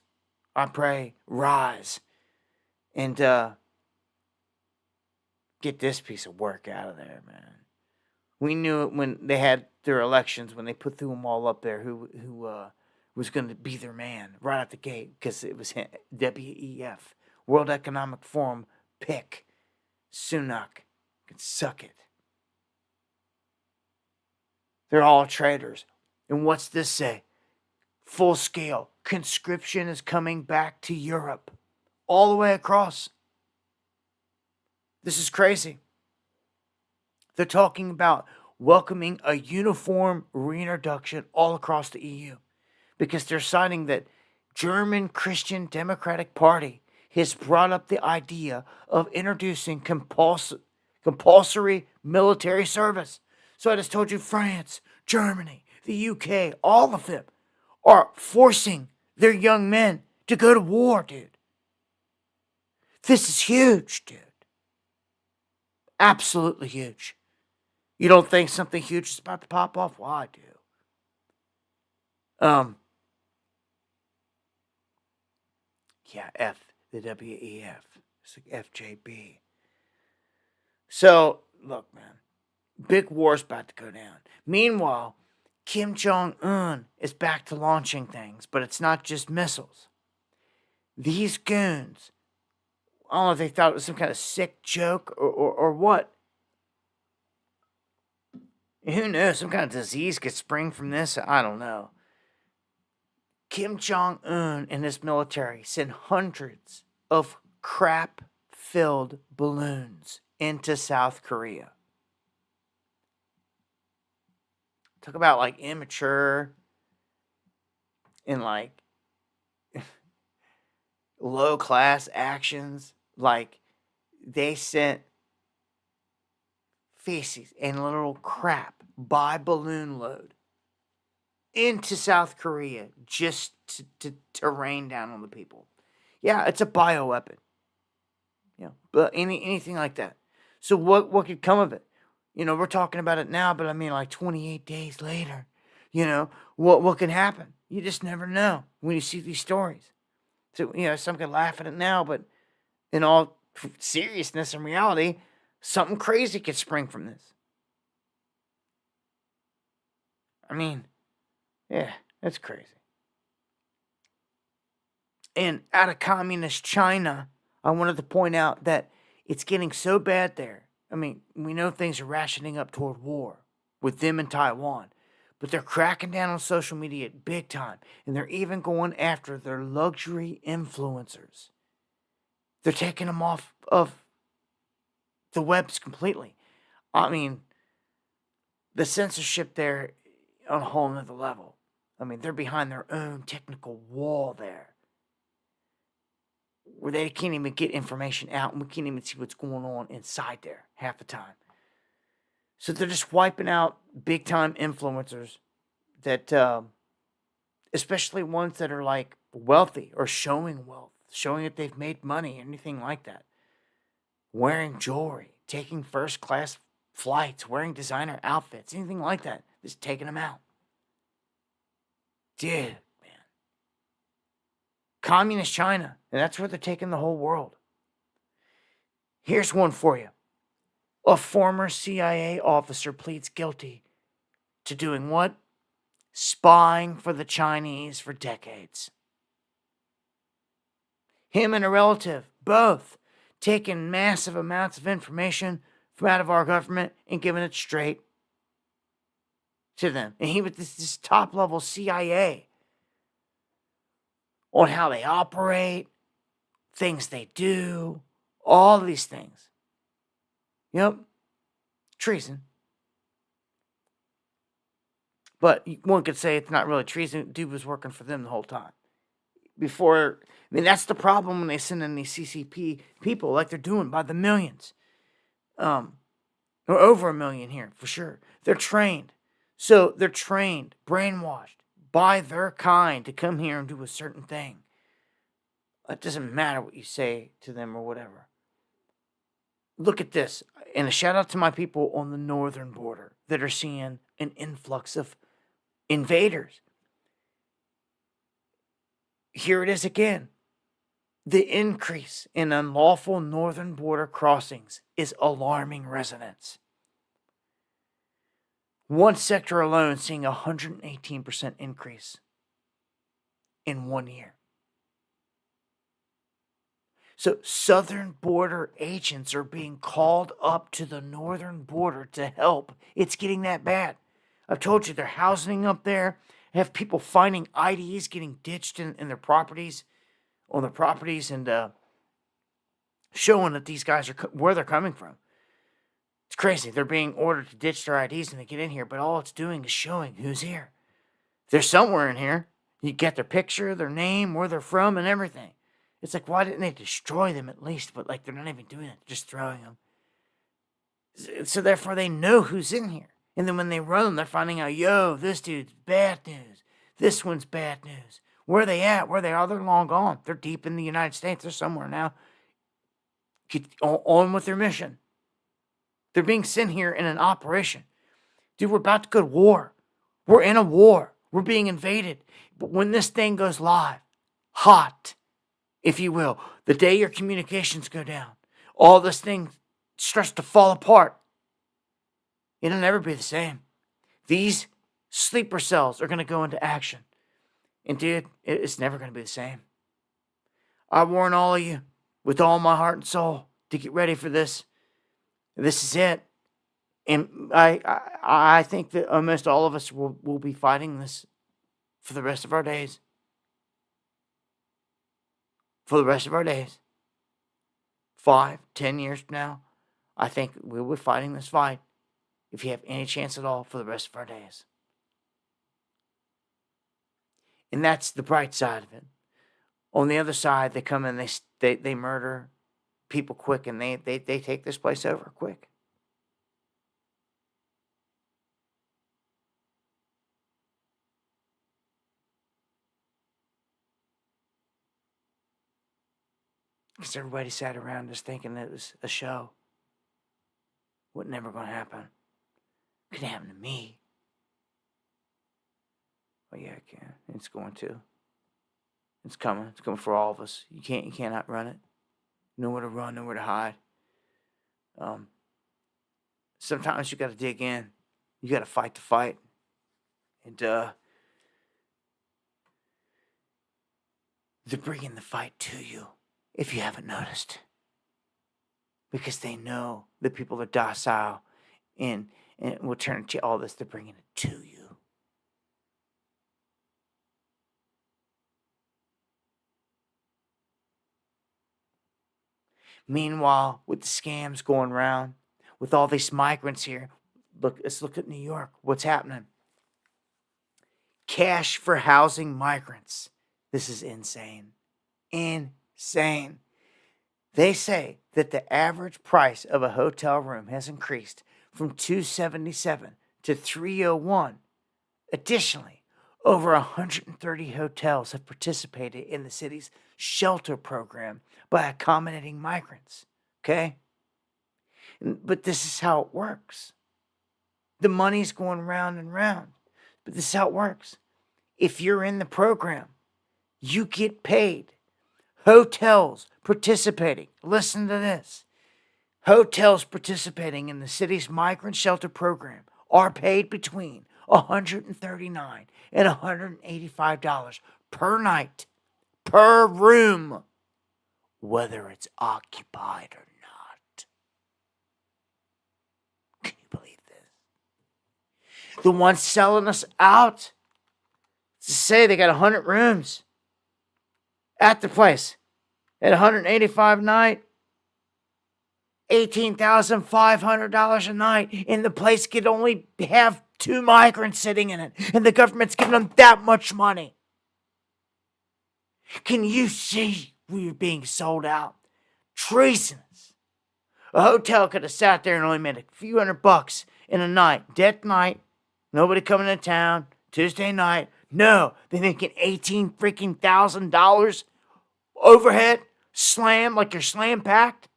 I pray, rise and get this piece of work out of there, man. We knew it when they had their elections, when they put them all up there, who was going to be their man right out the gate, because it was WEF, World Economic Forum pick. Sunak can suck it. They're all traitors. And what's this say? Full scale conscription is coming back to Europe, all the way across. This is crazy. They're talking about welcoming a uniform reintroduction all across the EU because they're citing that German Christian Democratic Party has brought up the idea of introducing compulsory military service. So I just told you France, Germany, the UK, all of them are forcing their young men to go to war, dude. This is huge, dude. Absolutely huge. You don't think something huge is about to pop off? Well, I do. Yeah, the WEF. It's like FJB. So, look, man, big war's about to go down. Meanwhile, Kim Jong-un is back to launching things, but it's not just missiles. These goons, I don't know if they thought it was some kind of sick joke or what. Who knows? Some kind of disease could spring from this. I don't know. Kim Jong-un and his military sent hundreds of crap-filled balloons into South Korea. Talk about like immature and like low-class actions. Like they sent feces and literal crap by balloon load into South Korea just to rain down on the people. Yeah, it's a bioweapon. Yeah, but anything like that. So what could come of it? We're talking about it now, but I mean like 28 days later, what can happen? You just never know when you see these stories. So, some can laugh at it now, but in all seriousness and reality, something crazy could spring from this. I mean, yeah, that's crazy. And out of communist China, I wanted to point out that it's getting so bad there. I mean, we know things are rationing up toward war with them in Taiwan, but they're cracking down on social media big time, and they're even going after their luxury influencers. They're taking them off of the webs completely. I mean, the censorship there on a whole nother level. I mean, they're behind their own technical wall there, where they can't even get information out, and we can't even see what's going on inside there half the time. So they're just wiping out big-time influencers that, especially ones that are like wealthy or showing wealth, showing that they've made money, anything like that. Wearing jewelry, taking first-class flights, wearing designer outfits, anything like that. Just taking them out. Dude, man. Communist China, and that's where they're taking the whole world. Here's one for you. A former CIA officer pleads guilty to doing what? Spying for the Chinese for decades. Him and a relative, both, taking massive amounts of information from out of our government and giving it straight to them. And he was this top-level CIA on how they operate, things they do, all these things. Yep. Treason. But one could say it's not really treason. Dude was working for them the whole time. That's the problem when they send in these CCP people like they're doing by the millions. Or over 1 million here, for sure. They're trained. So they're trained, brainwashed by their kind to come here and do a certain thing. It doesn't matter what you say to them or whatever. Look at this. And a shout out to my people on the northern border that are seeing an influx of invaders. Here it is again. The increase in unlawful northern border crossings is alarming residents. One sector alone seeing a 118% increase in 1 year. So southern border agents are being called up to the northern border to help. It's getting that bad. I've told you they're housing up there. Have people finding IDs getting ditched in their properties, on their properties, and showing that these guys are where they're coming from. It's crazy. They're being ordered to ditch their IDs when they get in here, but all it's doing is showing who's here. They're somewhere in here. You get their picture, their name, where they're from, and everything. It's like, why didn't they destroy them at least? But like, they're not even doing it, just throwing them. So therefore, they know who's in here. And then when they run them, they're finding out, yo, this dude's bad news. This one's bad news. Where are they at? Where they are? They're long gone. They're deep in the United States. They're somewhere now. Get on with their mission. They're being sent here in an operation. Dude, we're about to go to war. We're in a war. We're being invaded. But when this thing goes live, hot, if you will, the day your communications go down, all this thing starts to fall apart. It'll never be the same. These sleeper cells are going to go into action. And dude, it's never going to be the same. I warn all of you with all my heart and soul to get ready for this. This is it. And I think that almost all of us will be fighting this for the rest of our days. For the rest of our days. 5, 10 years from now, I think we'll be fighting this fight, if you have any chance at all, for the rest of our days. And that's the bright side of it. On the other side, they come in, they murder people quick, and they take this place over quick. Because everybody sat around just thinking it was a show. What never going to happen? Could happen to me. Oh yeah, it can. It's going to. It's coming. It's coming for all of us. You can't outrun it. Nowhere to run, nowhere to hide. Sometimes you got to dig in. You got to fight the fight. And they're bringing the fight to you, if you haven't noticed. Because they know the people are docile and will turn to all this. They're bringing it to you. Meanwhile, with the scams going around, with all these migrants here, let's look at New York. What's happening? Cash for housing migrants. This is insane. Insane. They say that the average price of a hotel room has increased from $277 to $301. Additionally, over 130 hotels have participated in the city's shelter program by accommodating migrants. Okay? But this is how it works. The money's going round and round. But this is how it works. If you're in the program, you get paid. Hotels participating. Listen to this. Hotels participating in the city's migrant shelter program are paid between $139 and $185 per night, per room, whether it's occupied or not. Can you believe this? The ones selling us out to say they got 100 rooms at the place at $185 a night, $18,500 a night, and the place could only have 2 migrants sitting in it, and the government's giving them that much money. Can you see we're being sold out? Treasonous. A hotel could have sat there and only made a few $100 in a night, dead night, nobody coming to town, Tuesday night. No, they're making $18,000 overhead, slam, like you're slam packed.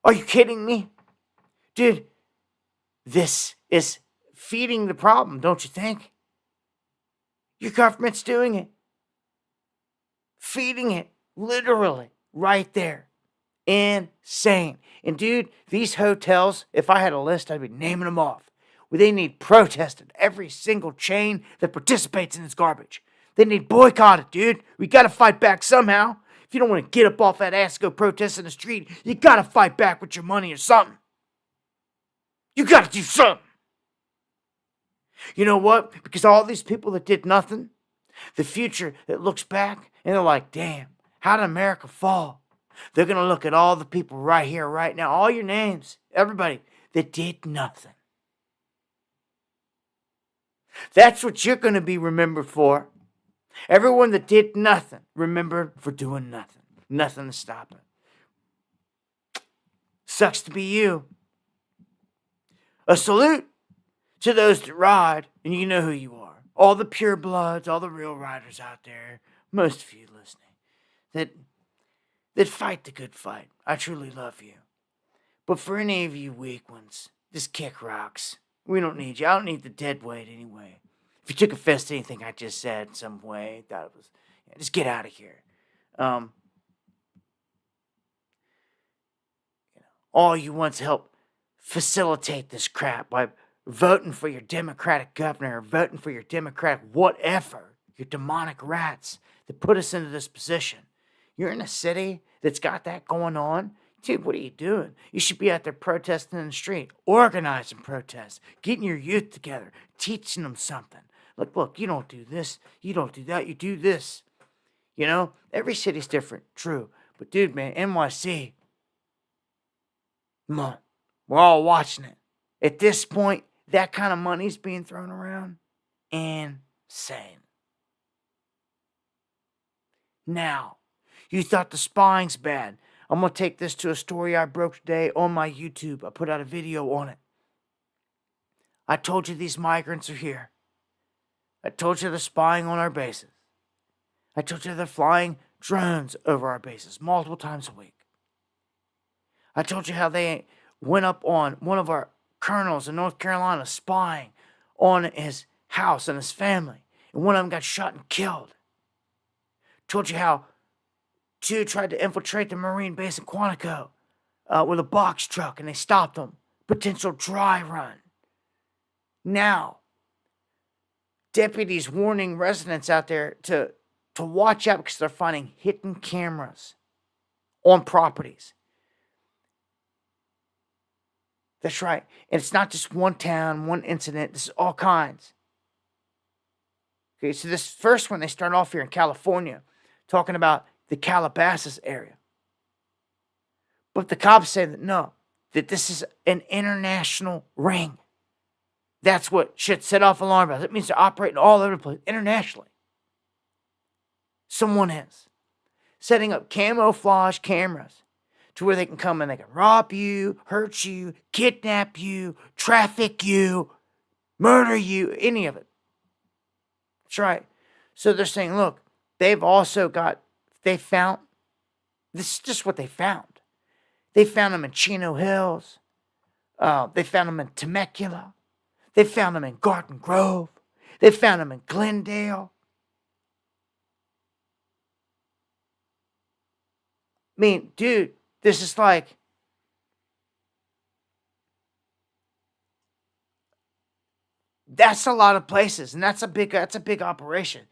Are you kidding me? Dude, this is feeding the problem, don't you think? Your government's doing it. Feeding it, literally, right there. Insane. And dude, these hotels, if I had a list, I'd be naming them off. Well, they need protested. Every single chain that participates in this garbage. They need boycotted, dude. We gotta fight back somehow. If you don't want to get up off that ass and go protest in the street, you gotta fight back with your money or something. You gotta do something. You know what? Because all these people that did nothing, the future that looks back and they're like, damn, how did America fall? They're going to look at all the people right here, right now, all your names, everybody that did nothing. That's what you're going to be remembered for. Everyone that did nothing, remembered for doing nothing. Nothing to stop it. Sucks to be you. A salute to those that ride, and you know who you are. All the pure bloods, all the real riders out there, most of you listening, that fight the good fight. I truly love you. But for any of you weak ones, just kick rocks. We don't need you. I don't need the dead weight anyway. If you took offense to anything I just said in some way, thought it was, just get out of here. All you want to help facilitate this crap by voting for your Democratic governor, or voting for your Democratic whatever, your demonic rats that put us into this position. You're in a city that's got that going on. Dude, what are you doing? You should be out there protesting in the street, organizing protests, getting your youth together, teaching them something. Look, you don't do this, you don't do that, you do this. You know, every city's different, true. But dude, man, NYC, come on, we're all watching it. At this point, that kind of money's being thrown around. Insane. Now, you thought the spying's bad. I'm going to take this to a story I broke today on my YouTube. I put out a video on it. I told you these migrants are here. I told you they're spying on our bases. I told you they're flying drones over our bases multiple times a week. I told you how they went up on one of our colonels in North Carolina spying on his house and his family. And one of them got shot and killed. Told you how two tried to infiltrate the Marine base in Quantico with a box truck, and they stopped them. Potential dry run. Now, deputies warning residents out there to watch out because they're finding hidden cameras on properties. That's right. And it's not just one town, one incident. This is all kinds. Okay, so this first one, they start off here in California, talking about the Calabasas area. But the cops say that no, that this is an international ring. That's what should set off alarm bells. It means they're operating all over the place, internationally. Someone is setting up camouflage cameras to where they can come and they can rob you, hurt you, kidnap you, traffic you, murder you, any of it. That's right. So they're saying, look, they found, this is just what they found. They found them in Chino Hills. They found them in Temecula. They found them in Garden Grove. They found them in Glendale. I mean, dude, this is like, that's a lot of places, and that's a big operation.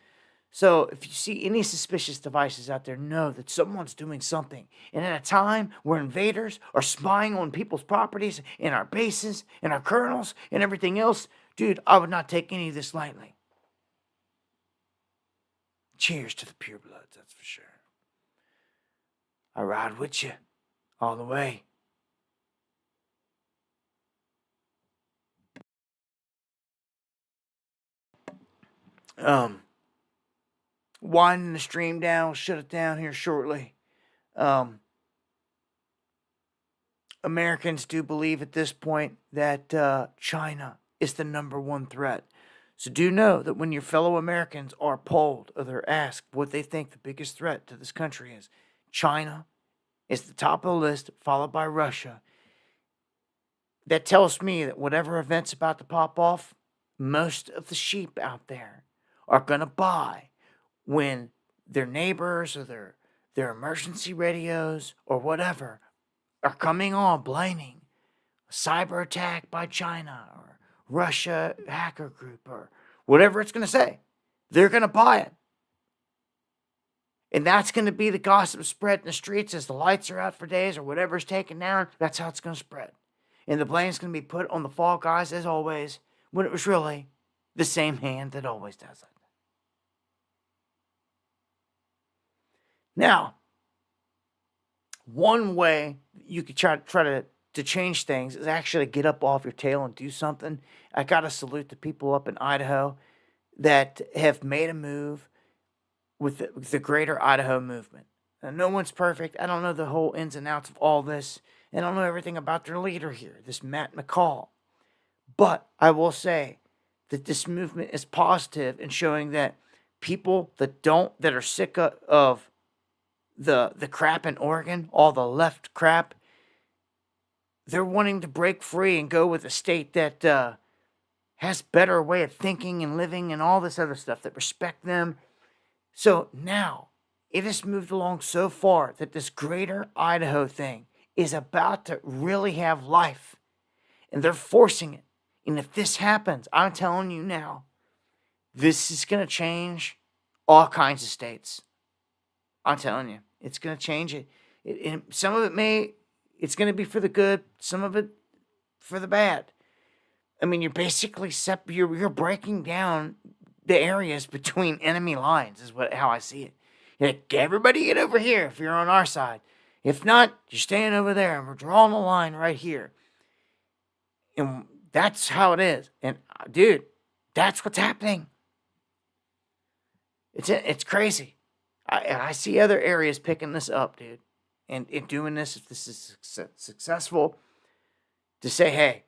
So if you see any suspicious devices out there, know that someone's doing something. And at a time where invaders are spying on people's properties, and our bases, and our colonels, and everything else, dude, I would not take any of this lightly. Cheers to the pure bloods, that's for sure. I ride with you all the way. Winding the stream down, we'll shut it down here shortly. Americans do believe at this point that China is the number one threat. So do know that when your fellow Americans are polled or they're asked what they think the biggest threat to this country is, China is the top of the list, followed by Russia. That tells me that whatever event's about to pop off, most of the sheep out there are going to buy when their neighbors or their emergency radios or whatever are coming on blaming a cyber attack by China or Russia hacker group or whatever it's going to say. They're going to buy it. And that's going to be the gossip spread in the streets as the lights are out for days or whatever's taken down. That's how it's going to spread. And the blame's going to be put on the fall guys as always, when it was really the same hand that always does it. Now, One way you could try to change things is actually get up off your tail and do something. I got to salute the people up in Idaho that have made a move with the greater Idaho movement. Now, no one's perfect. I don't know the whole ins and outs of all this. I don't know everything about their leader here, this Matt McCall. But I will say that this movement is positive in showing that people that are sick of the crap in Oregon, all the left crap, they're wanting to break free and go with a state that has better way of thinking and living and all this other stuff that respect them. So now it has moved along so far that this greater Idaho thing is about to really have life, and they're forcing it. And if this happens, I'm telling you now, this is going to change all kinds of states. I'm telling you, it's going to change it. Some of it it's going to be for the good, some of it for the bad. I mean, you're basically you're breaking down the areas between enemy lines is how I see it. Like, everybody get over here if you're on our side. If not, you're staying over there, and we're drawing a line right here. And that's how it is. And dude, that's what's happening. It's crazy. I see other areas picking this up, dude, and doing this. If this is successful, to say, hey,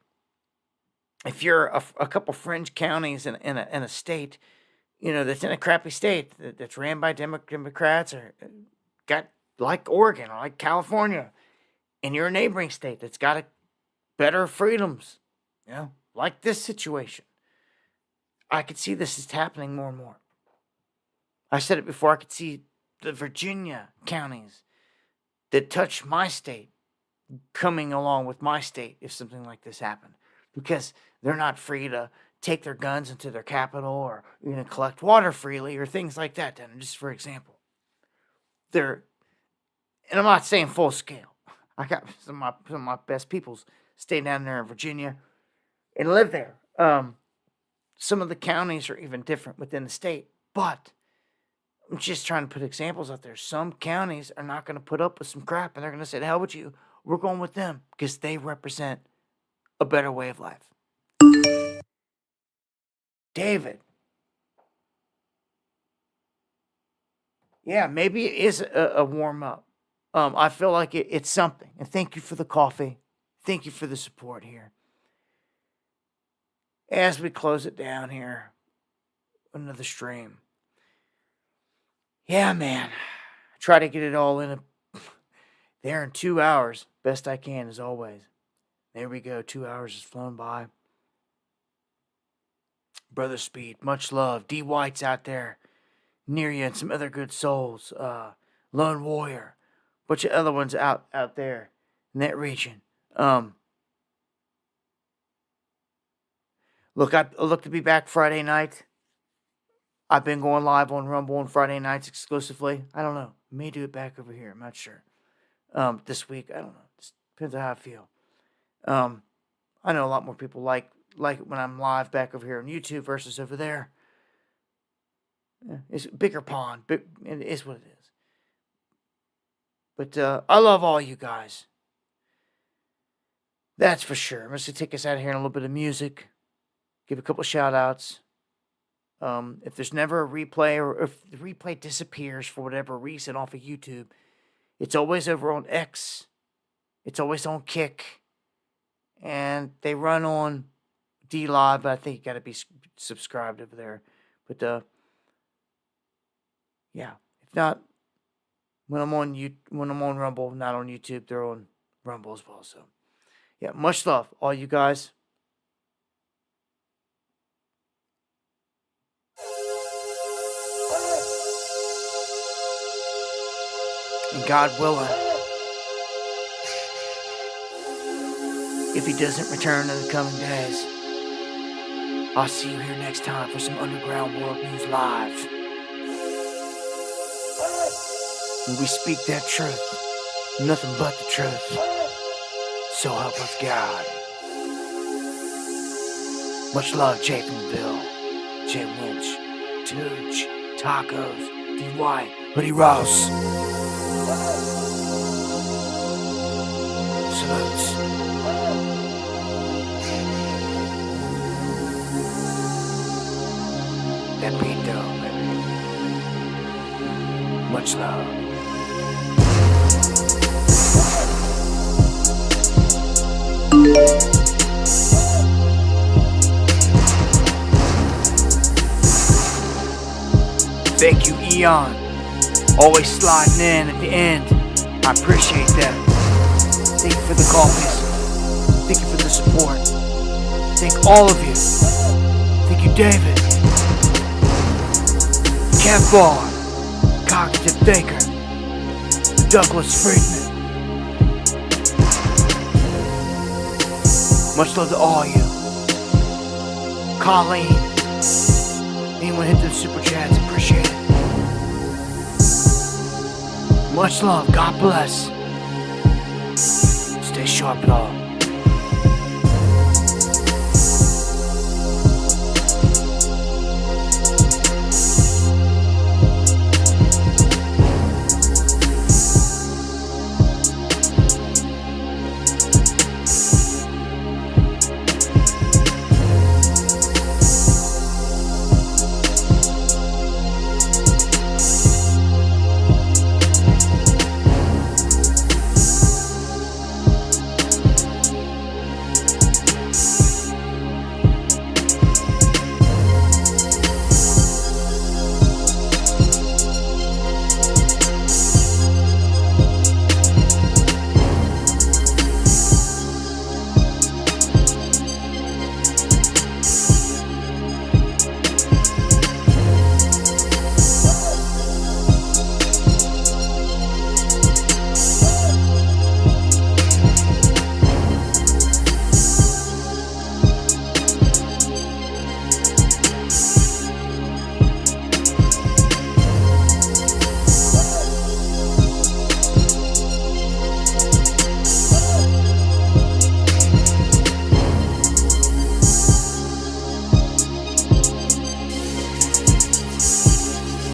if you're a couple fringe counties in a state, that's in a crappy state that's ran by Democrats or got like Oregon or like California, and you're a neighboring state that's got better freedoms, like this situation, I could see this is happening more and more. I said it before, I could see the Virginia counties that touch my state coming along with my state if something like this happened, because they're not free to take their guns into their capital or collect water freely or things like that. Then, just for example, and I'm not saying full scale. I got some of my best peoples stay down there in Virginia and live there. Some of the counties are even different within the state, but I'm just trying to put examples out there. Some counties are not going to put up with some crap, and they're going to say, the hell with you, we're going with them, because they represent a better way of life. David. Yeah, maybe it is a warm-up. I feel like it's something. And thank you for the coffee. Thank you for the support here. As we close it down here, another stream. Yeah, man. Try to get it all in there in 2 hours. Best I can, as always. There we go. 2 hours has flown by. Brother Speed, much love. D. White's out there near you, and some other good souls. Lone Warrior. Bunch of other ones out there in that region. Look, I look to be back Friday night. I've been going live on Rumble on Friday nights exclusively. I don't know. May do it back over here. I'm not sure. This week, I don't know. Just depends on how I feel. I know a lot more people like it when I'm live back over here on YouTube versus over there. Yeah, it's a bigger pond. It is what it is. But I love all you guys. That's for sure. I'm going to take us out of here in a little bit of music. Give a couple shout outs. If there's never a replay, or if the replay disappears for whatever reason off of YouTube, it's always over on X. It's always on Kick. And they run on D Live, but I think you got to be subscribed over there. But yeah, if not, when I'm on Rumble, not on YouTube, they're on Rumble as well. So yeah, much love, all you guys. And God willing, if he doesn't return in the coming days, I'll see you here next time for some Underground World News Live. When we speak that truth, nothing but the truth. So help us God. Much love, Jay from Bill, Jay Lynch, Tooch, Tacos, D.Y., Hoodie Ross. salutes. That being dope, baby. Much love. Thank you, Eon. Always sliding in at the end. I appreciate that. Thank you for the coffees. Thank you for the support. Thank all of you. Thank you, David. Kev Barr. Cognitive Thinker. Douglas Friedman. Much love to all you. Colleen. Anyone hit the super chats, appreciate it. Much love, God bless. Stay sharp, y'all.